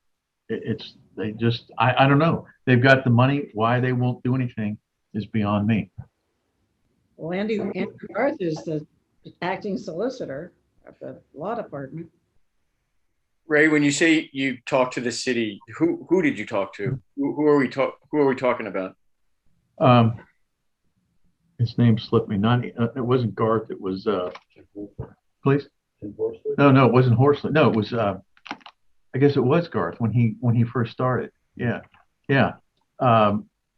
I don't know. They've got the money. Why they won't do anything is beyond me. Well, Andrew Garth is the acting solicitor of the law department. Ray, when you say you talked to the city, who did you talk to? Who are we talking about? His name slipped me. It wasn't Garth. It was please. No, it wasn't Horsley. No, it was. I guess it was Garth when he first started. Yeah.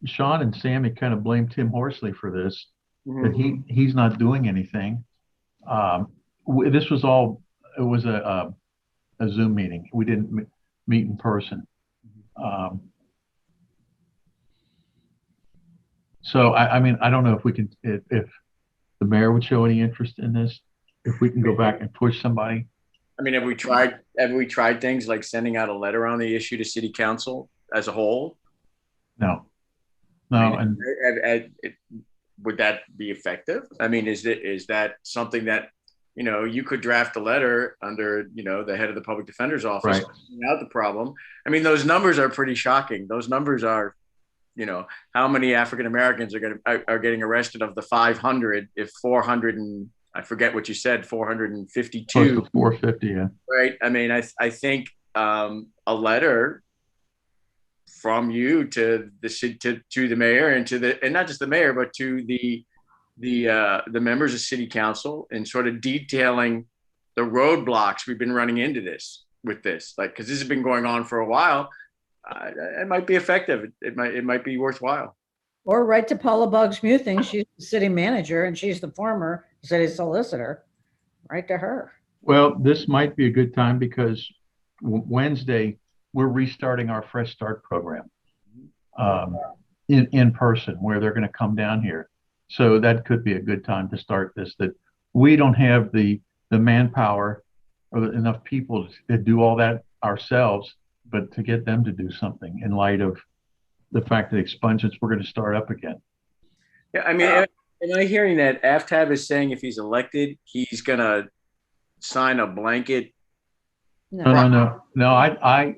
Sean and Sammy kind of blamed Tim Horsley for this, but he's not doing anything. This was all. It was a Zoom meeting. We didn't meet in person. So I mean, I don't know if we can, if the mayor would show any interest in this, if we can go back and push somebody. I mean, have we tried things like sending out a letter on the issue to city council as a whole? No. I mean, would that be effective? I mean, is that something that, you could draft a letter under, the head of the public defender's office, right, out the problem. I mean, those numbers are pretty shocking. Those numbers are, how many African Americans are getting arrested of the 500 if 400 and I forget what you said, 452. Close to 450, yeah. Right. I mean, I think a letter from you to the mayor and not just the mayor, but to the members of city council, and sort of detailing the roadblocks we've been running into with this, like, because this has been going on for a while. It might be effective. It might be worthwhile. Or write to Paula Boggs-Muthing. She's the city manager and she's the former city solicitor. Write to her. Well, this might be a good time because Wednesday we're restarting our Fresh Start program in person, where they're going to come down here. So that could be a good time to start this. That we don't have the manpower or enough people to do all that ourselves, but to get them to do something in light of the fact that expungements we're going to start up again. Yeah, I mean, am I hearing that AFTAB is saying if he's elected, he's going to sign a blanket? No. I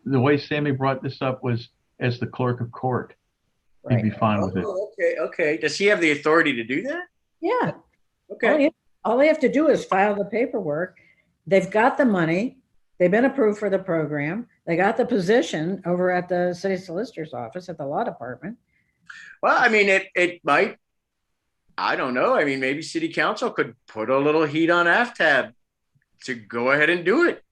the way Sammy brought this up was as the clerk of court. He'd be fine with it. Okay. Does he have the authority to do that? Yeah. Okay. All they have to do is file the paperwork. They've got the money. They've been approved for the program. They got the position over at the city solicitor's office at the law department. Well, I mean, it might, I don't know. I mean, maybe city council could put a little heat on AFTAB to go ahead and do it.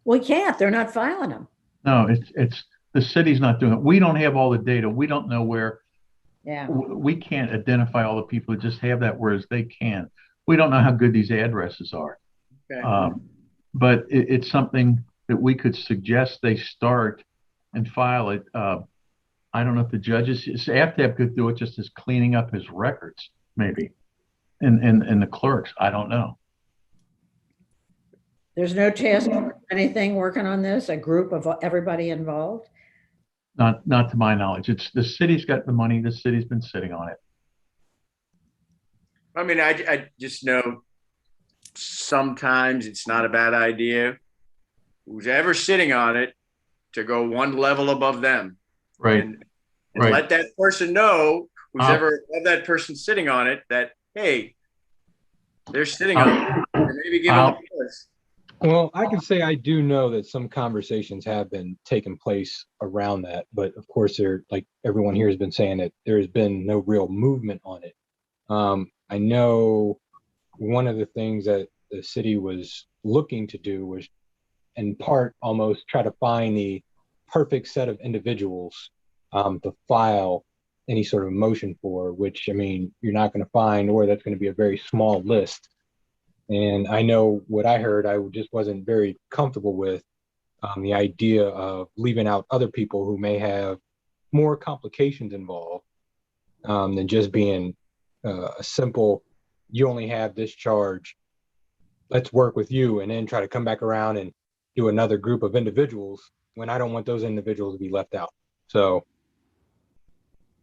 We can't. They're not filing them. No, it's the city's not doing it. We don't have all the data. We don't know where Yeah. We can't identify all the people that just have that, whereas they can. We don't know how good these addresses are. Okay. But it's something that we could suggest they start and file it. I don't know if the judges, AFTAB could do it just as cleaning up his records, maybe, and the clerks. I don't know. There's no task force or anything working on this, a group of everybody involved? Not to my knowledge. It's the city's got the money. The city's been sitting on it. I mean, I just know sometimes it's not a bad idea. Who's ever sitting on it to go one level above them. Right. And Right. let that person know, who's Uh, ever above that person sitting on it, that, hey, they're sitting on it. And maybe give them a push. Well, I can say I do know that some conversations have been taking place around that, but of course, like everyone here has been saying, that there has been no real movement on it. I know one of the things that the city was looking to do was, in part, almost try to find the perfect set of individuals to file any sort of motion for, which, I mean, you're not going to find, or that's going to be a very small list. And I know what I heard, I just wasn't very comfortable with the idea of leaving out other people who may have more complications involved than just being a simple, you only have this charge, let's work with you, and then try to come back around and do another group of individuals when I don't want those individuals to be left out. So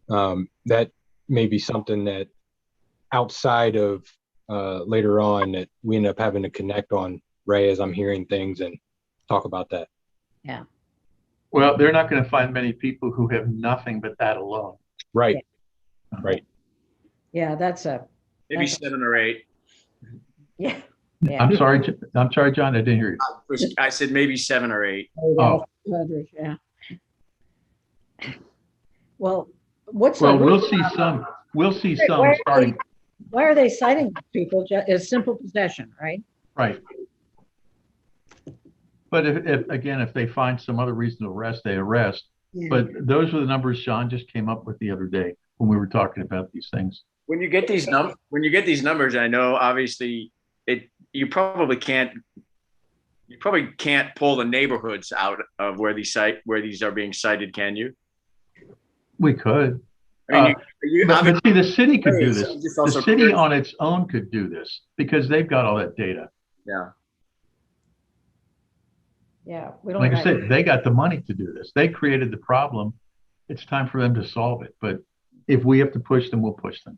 that may be something that outside of later on that we end up having to connect on, Ray, as I'm hearing things and talk about that. Yeah. Well, they're not going to find many people who have nothing but that alone. Right. Yeah. Right. Yeah, that's Maybe 7 or 8. yeah. Yeah. I'm sorry, John, I didn't hear you. I said maybe 7 or 8. Oh. Yeah. Well, what's Well, the- we'll see some Why- starting. Why are they citing people? As simple possession, right? Right. But if they find some other reason to arrest, they arrest. Yeah. But those were the numbers Sean just came up with the other day when we were talking about these things. When you get these numbers, I know obviously you probably can't pull the neighborhoods out of where these are being cited, can you? We could. I mean, But see, the city could do I'm this. just The also city curious. on its own could do this because they've got all that data. Yeah. Yeah. We don't. Like I said, they got the money to do this. They created the problem. It's time for them to solve it. But if we have to push them, we'll push them.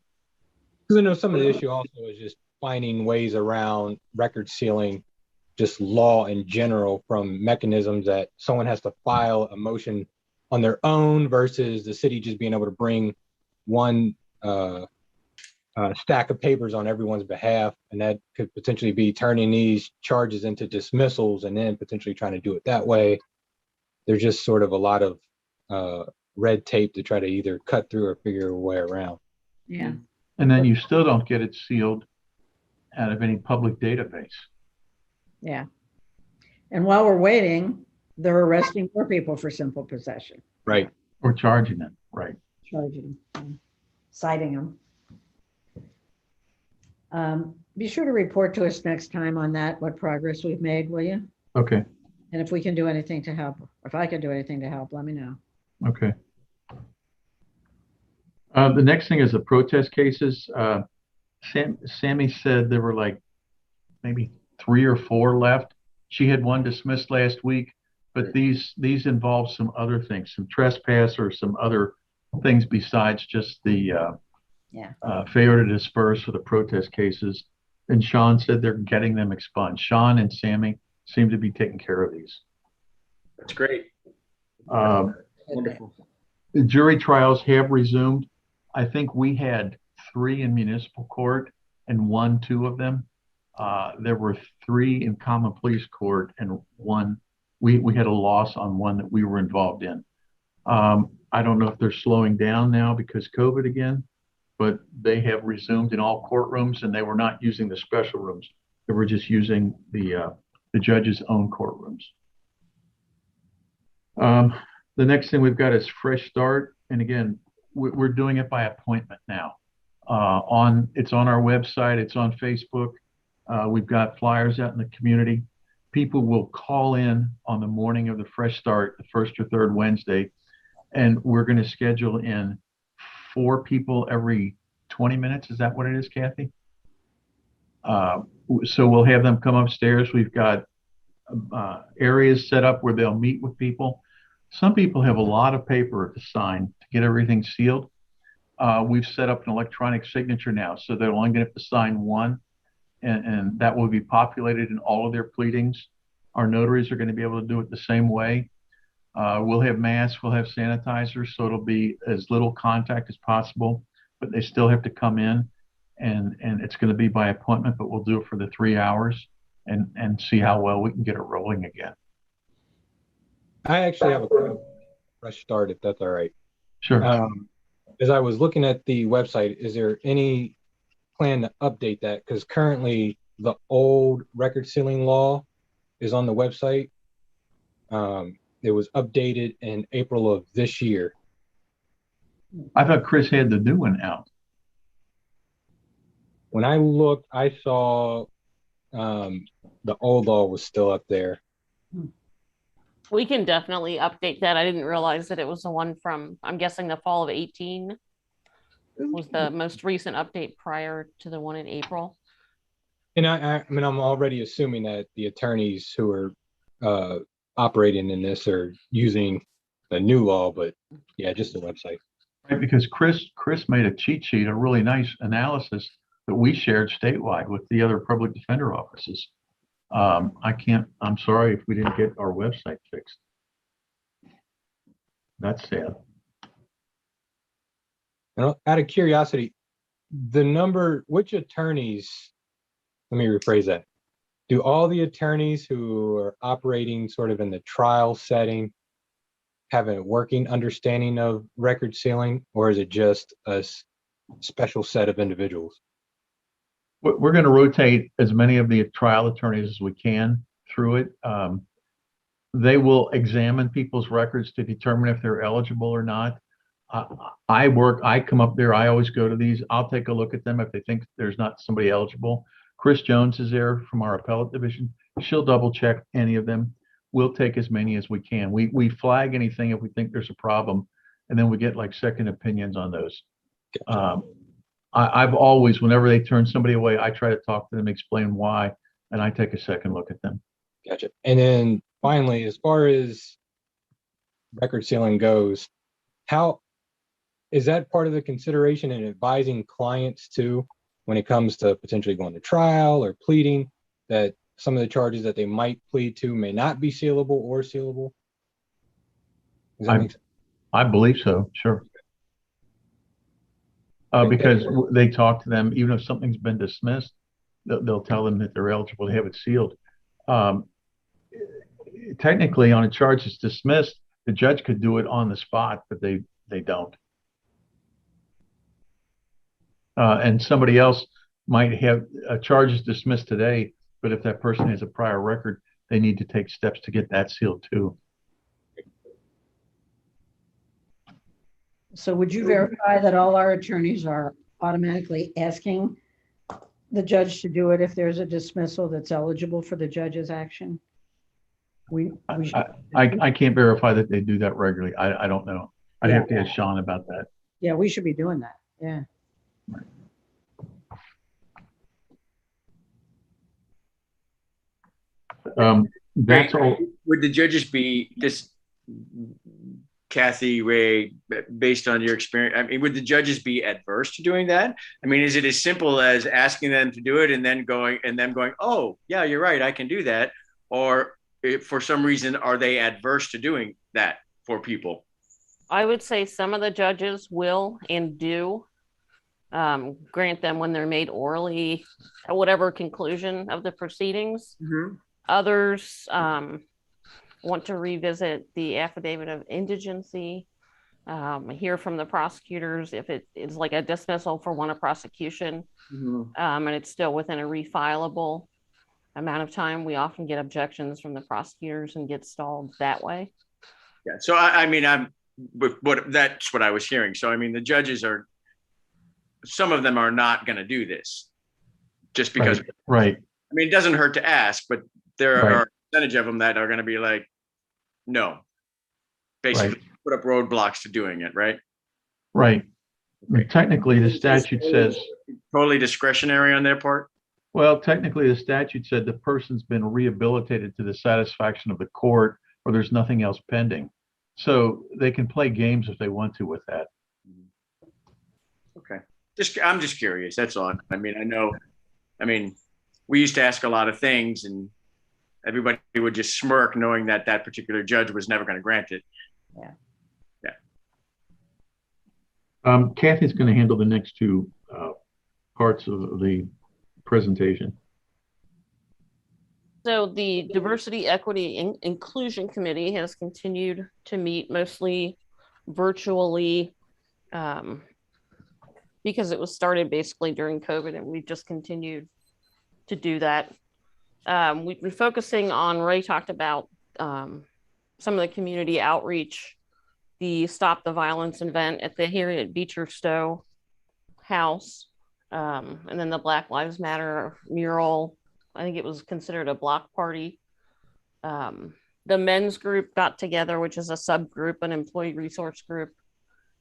Because I know some of the issue also is just finding ways around record sealing, just law in general, from mechanisms that someone has to file a motion on their own versus the city just being able to bring one stack of papers on everyone's behalf. And that could potentially be turning these charges into dismissals and then potentially trying to do it that way. There's just sort of a lot of red tape to try to either cut through or figure a way around. Yeah. And then you still don't get it sealed out of any public database. Yeah. And while we're waiting, they're arresting more people for simple possession, Right. Or charging them, right? charging, citing them. Be sure to report to us next time on that, what progress we've made, will you? Okay, And if we can do anything to help, or if I can do anything to help, let me know. okay. The next thing is the protest cases. Sammy said there were like maybe 3 or 4 left. She had one dismissed last week, but these involve some other things, some trespass or some other things besides just the failure to disperse for the protest cases. And Sean said they're getting them expunged. Sean and Sammy seem to be taking care of these. That's great. Wonderful. The jury trials have resumed. I think we had 3 in municipal court and won 2 of them. There were 3 in common police court and 1. We had a loss on 1 that we were involved in. I don't know if they're slowing down now because COVID again, but they have resumed in all courtrooms, and they were not using the special rooms. They were just using the judge's own courtrooms. The next thing we've got is Fresh Start. And again, we're doing it by appointment now. It's on our website, it's on Facebook. We've got flyers out in the community. People will call in on the morning of the Fresh Start, the first or third Wednesday, and we're going to schedule in 4 people every 20 minutes. Is that what it is, Kathy? So we'll have them come upstairs. We've got areas set up where they'll meet with people. Some people have a lot of paper to sign to get everything sealed. We've set up an electronic signature now, so they're only going to have to sign one, and that will be populated in all of their pleadings. Our notaries are going to be able to do it the same way. We'll have masks, we'll have sanitizers, so it'll be as little contact as possible, but they still have to come in, and it's going to be by appointment, but we'll do it for the 3 hours and see how well we can get it rolling again. I actually have a quick Fresh Start, if that's all right. Sure. As I was looking at the website, is there any plan to update that? Because currently the old record sealing law is on the website. It was updated in April of this year. I thought Chris had the new one out. When I looked, I saw the old law was still up there. We can definitely update that. I didn't realize that it was the one from, I'm guessing, the fall of 18 was the most recent update prior to the one in April. And I mean, I'm already assuming that the attorneys who are operating in this are using the new law, but yeah, just the website. Right, because Chris made a cheat sheet, a really nice analysis that we shared statewide with the other public defender offices. I'm sorry if we didn't get our website fixed. That's sad. Now, out of curiosity, which attorneys, let me rephrase that. Do all the attorneys who are operating sort of in the trial setting have a working understanding of record sealing, or is it just a special set of individuals? We're going to rotate as many of the trial attorneys as we can through it. They will examine people's records to determine if they're eligible or not. I come up there, I always go to these. I'll take a look at them if they think there's not somebody eligible. Chris Jones is there from our appellate division. She'll double check any of them. We'll take as many as we can. We flag anything if we think there's a problem, and then we get like second opinions on those. I've always, whenever they turn somebody away, I try to talk to them, explain why, and I take a second look at them. Gotcha. And then finally, as far as record sealing goes, how is that part of the consideration in advising clients too, when it comes to potentially going to trial or pleading, that some of the charges that they might plead to may not be sealable or sealable? Does that make sense? I believe so, sure. Because they talk to them, even if something's been dismissed, they'll tell them that they're eligible to have it sealed. Technically, on a charge that's dismissed, the judge could do it on the spot, but they don't. And somebody else might have charges dismissed today, but if that person has a prior record, they need to take steps to get that sealed too. So would you verify that all our attorneys are automatically asking the judge to do it if there's a dismissal that's eligible for the judge's action? I can't verify that they do that regularly. I don't know. I'd have to ask Sean about that. Yeah, we should be doing that. Yeah. That's all. Would the judges be just, Kathy, Ray, based on your experience, I mean, would the judges be adverse to doing that? I mean, is it as simple as asking them to do it and then going, oh, yeah, you're right, I can do that? Or if for some reason, are they adverse to doing that for people? I would say some of the judges will and do grant them when they're made orally at whatever conclusion of the proceedings. Mm-hmm. Others want to revisit the affidavit of indigency, hear from the prosecutors if it is like a dismissal for one of prosecution, and it's still within a refilable amount of time. We often get objections from the prosecutors and get stalled that way. Yeah. So I mean, but that's what I was hearing. So, I mean, the judges are, some of them are not going to do this just because, Right. I mean, it doesn't hurt to ask, but there Right. are a percentage of them that are going to be like, no, basically put up roadblocks to doing it, right? Right. I mean, technically, the statute says, Totally discretionary on their part. well, technically, the statute said the person's been rehabilitated to the satisfaction of the court, or there's nothing else pending. So they can play games if they want to with that. Okay. I'm just curious. That's all. I mean, we used to ask a lot of things and everybody would just smirk knowing that that particular judge was never going to grant it. Kathy's going to handle the next two parts of the presentation. So the Diversity, Equity, and Inclusion Committee has continued to meet mostly virtually because it was started basically during COVID, and we've just continued to do that. We've been focusing on, Ray talked about some of the community outreach, the Stop the Violence event at the Harriet Beecher Stowe house, and then the Black Lives Matter mural. I think it was considered a block party. The men's group got together, which is a subgroup, an employee resource group,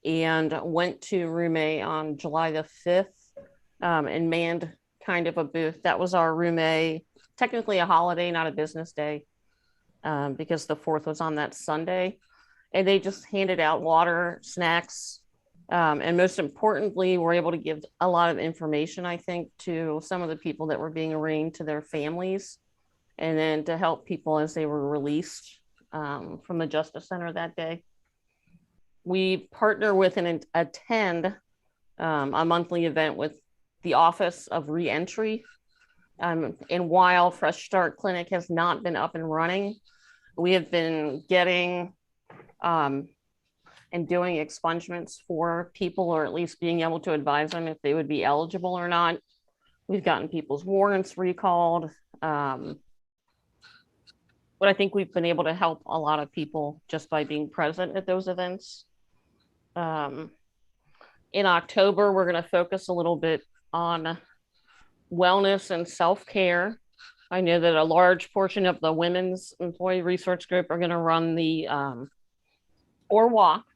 and went to Rume on July the 5th and manned kind of a booth. That was our Rume, technically a holiday, not a business day, because the 4th was on that Sunday. And they just handed out water, snacks, and most importantly, we're able to give a lot of information, I think, to some of the people that were being arraigned, to their families, and then to help people as they were released from the Justice Center that day. We partner with and attend a monthly event with the Office of Reentry. And while Fresh Start Clinic has not been up and running, we have been getting and doing expungements for people, or at least being able to advise them if they would be eligible or not. We've gotten people's warrants recalled. But I think we've been able to help a lot of people just by being present at those events. In October, we're going to focus a little bit on wellness and self-care. I know that a large portion of the women's employee resource group are going to run the or walk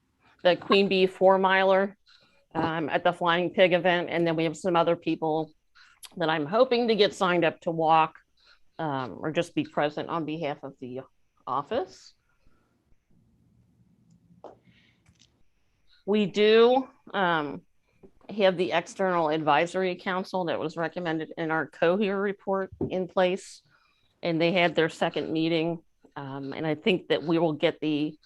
the Queen Bee 4-miler at the Flying Pig event. And then we have some other people that I'm hoping to get signed up to walk or just be present on behalf of the office. We do have the External Advisory Council that was recommended in our COHER report in place, and they had their second meeting. And I think that we will get the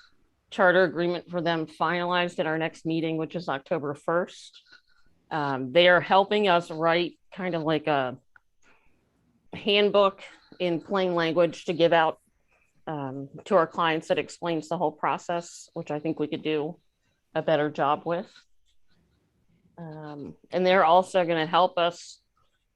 charter agreement for them finalized at our next meeting, which is October 1st. They are helping us write kind of like a handbook in plain language to give out to our clients that explains the whole process, which I think we could do a better job with. And they're also going to help us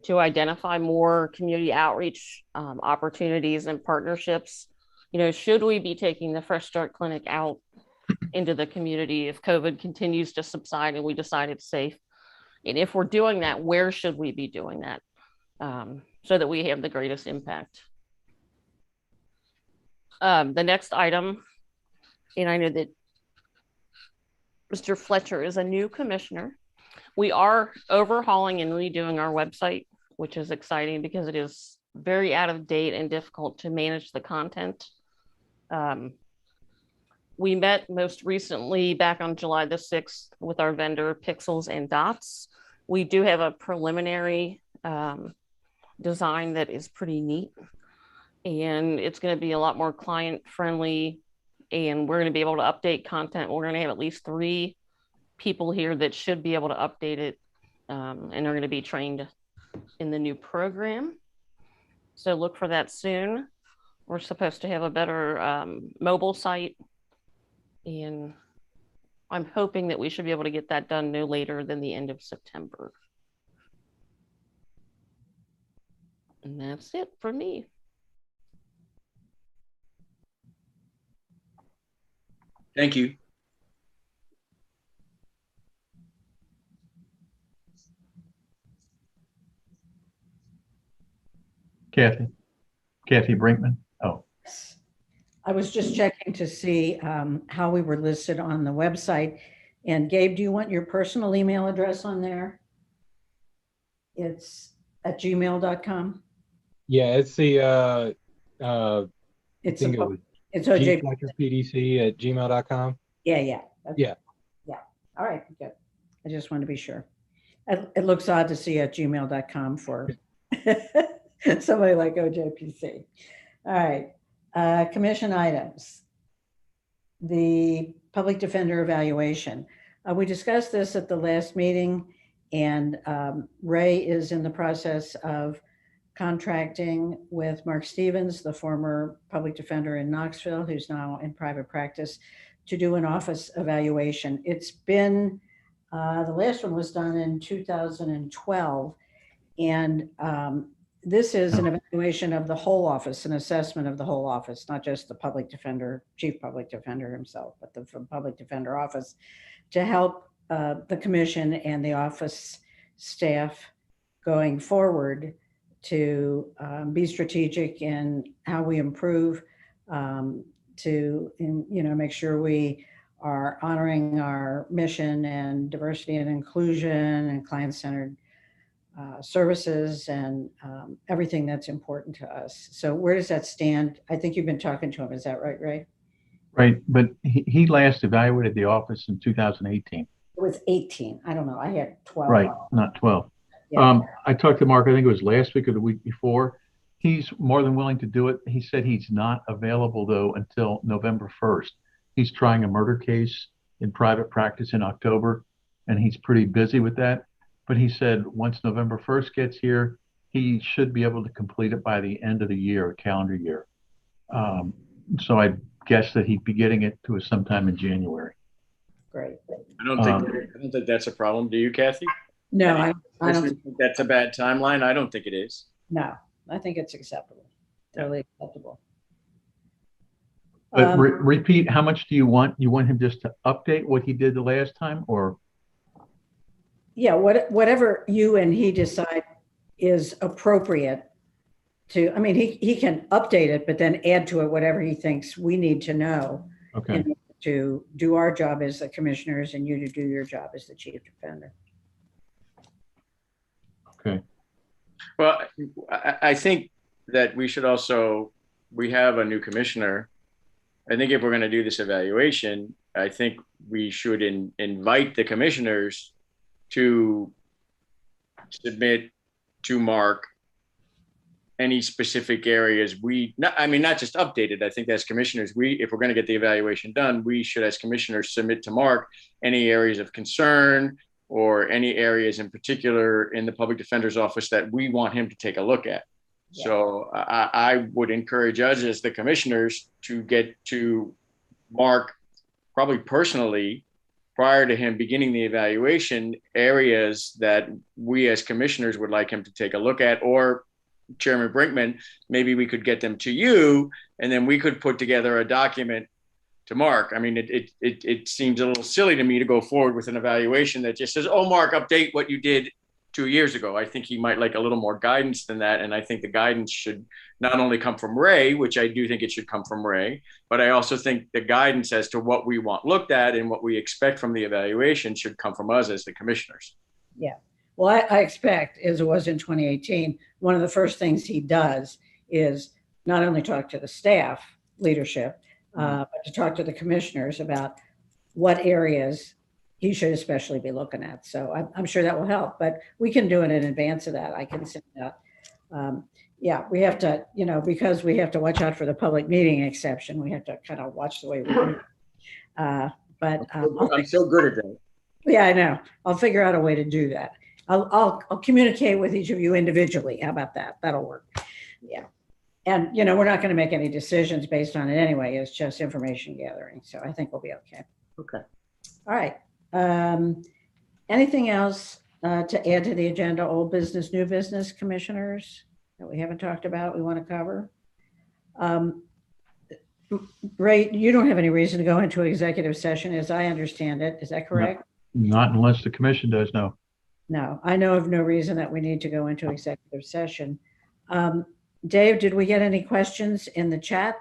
to identify more community outreach opportunities and partnerships. You know, should we be taking the Fresh Start Clinic out into the community if COVID continues to subside and we decide it's safe? And if we're doing that, where should we be doing that so that we have the greatest impact? The next item, and I know that Mr. Fletcher is a new commissioner. We are overhauling and redoing our website, which is exciting because it is very out of date and difficult to manage the content. We met most recently back on July the 6th with our vendor Pixels and Dots. We do have a preliminary design that is pretty neat, and it's going to be a lot more client friendly, and we're going to be able to update content. We're going to have at least 3 people here that should be able to update it and are going to be trained in the new program. So look for that soon. We're supposed to have a better mobile site, and I'm hoping that we should be able to get that done no later than the end of September. And that's it for me. Thank you. Kathy Brinkman. Oh, I was just checking to see how we were listed on the website. And Gabe, do you want your personal email address on there? It's at gmail.com. Yeah, it's the, It's think it a, was it's OJ. gfletcherpdc@gmail.com. Yeah. Yeah. Yeah. All right. Good. I just wanted to be sure. It looks odd to see at gmail.com for somebody like OJPC. All right. Commission items. The public defender evaluation. We discussed this at the last meeting, and Ray is in the process of contracting with Mark Stevens, the former public defender in Knoxville, who's now in private practice, to do an office evaluation. It's been, the last one was done in 2012. And this is an evaluation of the whole office, an assessment of the whole office, not just the public defender, chief public defender himself, but the public defender office, to help the commission and the office staff going forward to be strategic in how we improve, to make sure we are honoring our mission and diversity and inclusion and client-centered services and everything that's important to us. So where does that stand? I think you've been talking to him. Is that right, Ray? right. But he last evaluated the office in 2018. It was 18. I don't know. I had 12. Right, not 12. Yeah. I talked to Mark, I think it was last week or the week before. He's more than willing to do it. He said he's not available though until November 1st. He's trying a murder case in private practice in October, and he's pretty busy with that. But he said once November 1st gets here, he should be able to complete it by the end of the year, calendar year. So I guess that he'd be getting it to us sometime in January. Great. I don't think that's a problem. Do you, Kathy? No, I don't. think that's a bad timeline. I don't think it is. No, I think it's acceptable. Totally acceptable. But repeat, how much do you want? You want him just to update what he did the last time, or? Yeah, whatever you and he decide is appropriate to, I mean, he can update it, but then add to it whatever he thinks we need to know. Okay. To do our job as the commissioners and you to do your job as the chief defender. Okay. Well, I think that we should also, we have a new commissioner. I think if we're going to do this evaluation, I think we should invite the commissioners to submit to Mark any specific areas not just updated. I think as commissioners, if we're going to get the evaluation done, we should as commissioners submit to Mark any areas of concern or any areas in particular in the public defender's office that we want him to take a look at. Yeah. So I would encourage us as the commissioners to get to Mark probably personally prior to him beginning the evaluation areas that we as commissioners would like him to take a look at, or Chairman Brinkman, maybe we could get them to you and then we could put together a document to Mark. I mean, it seems a little silly to me to go forward with an evaluation that just says, oh, Mark, update what you did 2 years ago. I think he might like a little more guidance than that. And I think the guidance should not only come from Ray, which I do think it should come from Ray, but I also think the guidance as to what we want looked at and what we expect from the evaluation should come from us as the commissioners. Yeah. Well, I expect, as it was in 2018, one of the first things he does is not only talk to the staff leadership, but to talk to the commissioners about what areas he should especially be looking at. So I'm sure that will help, but we can do it in advance of that. I can send that. Yeah, we have to, because we have to watch out for the public meeting exception, we have to kind of watch the way we do. But I'm so good at that. Yeah, I know. I'll figure out a way to do that. I'll communicate with each of you individually. How about that? That'll work. Yeah. And, we're not going to make any decisions based on it anyway. It's just information gathering. So I think we'll be okay. Okay. All right. Anything else to add to the agenda? Old business, new business, commissioners that we haven't talked about, we want to cover? Ray, you don't have any reason to go into an executive session as I understand it. Is that correct? Not unless the commission does, no. No, I know of no reason that we need to go into executive session. Dave, did we get any questions in the chat?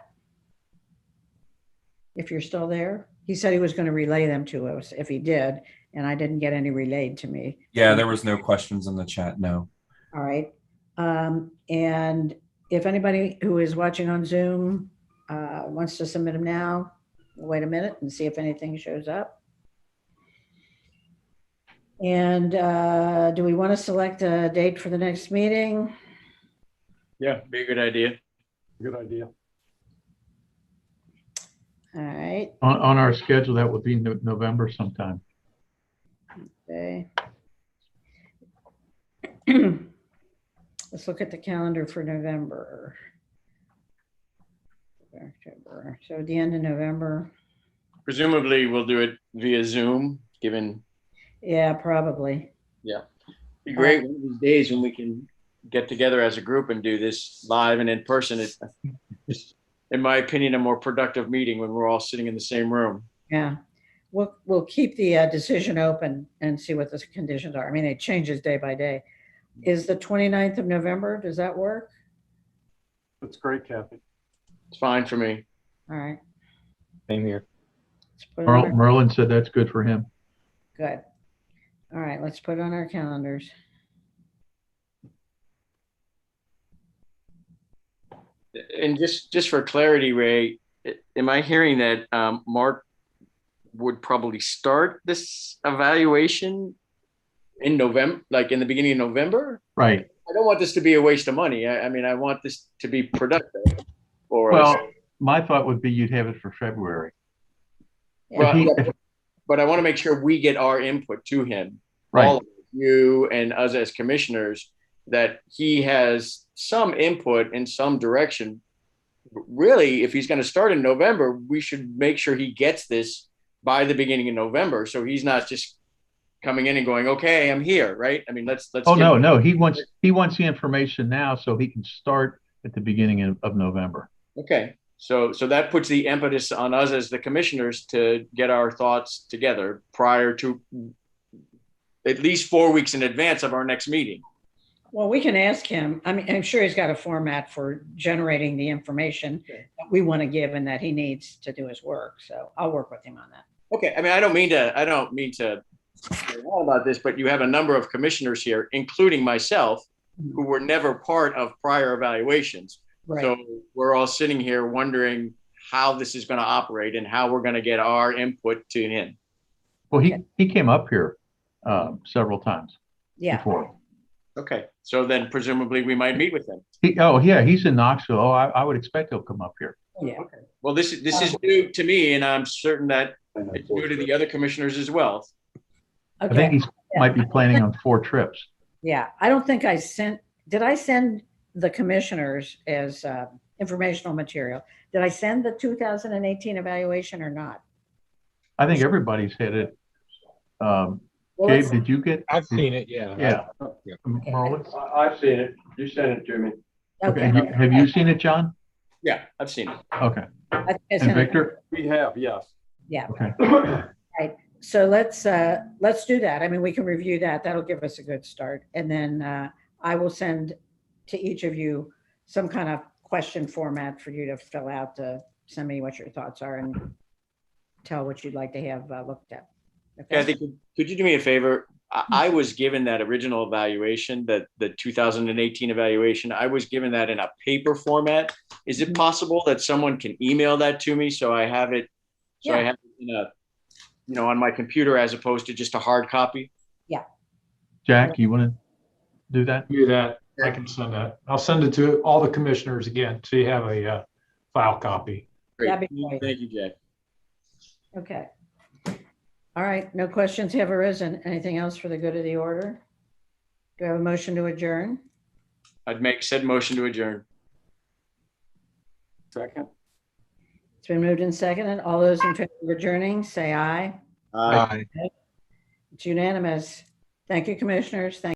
If you're still there, he said he was going to relay them to us if he did, and I didn't get any relayed to me. Yeah, there was no questions in the chat, no. All right. And if anybody who is watching on Zoom wants to submit them now, we'll wait a minute and see if anything shows up. And do we want to select a date for the next meeting? Yeah, be a good idea. Good idea. All right. On our schedule, that would be November sometime. Okay. Let's look at the calendar for November. October. So at the end of November. Presumably, we'll do it via Zoom, given. Yeah, probably. Yeah. Be great one of these days when we can get together as a group and do this live and in person. It's, in my opinion, a more productive meeting when we're all sitting in the same room. Yeah. We'll keep the decision open and see what the conditions are. I mean, it changes day by day. Is the 29th of November, does that work? That's great, Kathy. It's fine for me. All right. Same here. Let's put it on our- Merlin said that's good for him. Good. All right, let's put it on our calendars. And just for clarity, Ray, am I hearing that Mark would probably start this evaluation in November, like in the beginning of November? Right. I don't want this to be a waste of money. I mean, I want this to be productive for us. Well, my thought would be you'd have it for February. Well, If he- yeah, but I want to make sure we get our input to him, Right. all of you and us as commissioners, that he has some input in some direction. Really, if he's going to start in November, we should make sure he gets this by the beginning of November, so he's not just coming in and going, "Okay, I'm here," right? I mean, let's. Oh, no, he wants the information now so he can start at the beginning of November. Okay, so that puts the impetus on us as the commissioners to get our thoughts together prior to at least 4 weeks in advance of our next meeting. Well, we can ask him. I mean, I'm sure he's got a format for generating the information that we want to give and that he needs to do his work. So I'll work with him on that. Okay, I mean, I don't mean to say all about this, but you have a number of commissioners here, including myself, who were never part of prior evaluations. Right. So we're all sitting here wondering how this is going to operate and how we're going to get our input to him. Well, he came up here several times Yeah. before. Okay, so then presumably we might meet with him. He's in Knoxville. Oh, I would expect he'll come up here. Yeah. Well, this is new to me, and I'm certain that it's new to the other commissioners as well. I Okay. think he might be planning on 4 trips. Yeah. I don't think I sent, did I send the commissioners as informational material? Did I send the 2018 evaluation or not? I think everybody's had it. Well, Gabe, let's- did you get? I've seen it, yeah. Yeah. Yeah. Merlin? I've seen it. You sent it to me. Okay. Okay. Have you seen it, John? Yeah, I've seen it. Okay. I think I And sent it. Victor? We have, yes. Yeah. Okay. So let's do that. I mean, we can review that. That'll give us a good start. And then I will send to each of you some kind of question format for you to fill out to send me what your thoughts are and tell what you'd like to have looked at. Okay? Kathy, could you do me a favor? I was given that original evaluation, the 2018 evaluation. I was given that in a paper format. Is it possible that someone can email that to me so I have it? So I Yeah. have it in on my computer as opposed to just a hard copy. Jack, you want to do that? Do that. I can send that. I'll send it to all the commissioners again, so you have a file copy. Great. That'd be great. Thank you, Jack. Okay. All right. No questions have arisen. Anything else for the good of the order? Do I have a motion to adjourn? I'd make said motion to adjourn. Second. It's been moved and seconded. All those in favor of adjourning, say aye. Aye. It's unanimous. Thank you, commissioners. Thank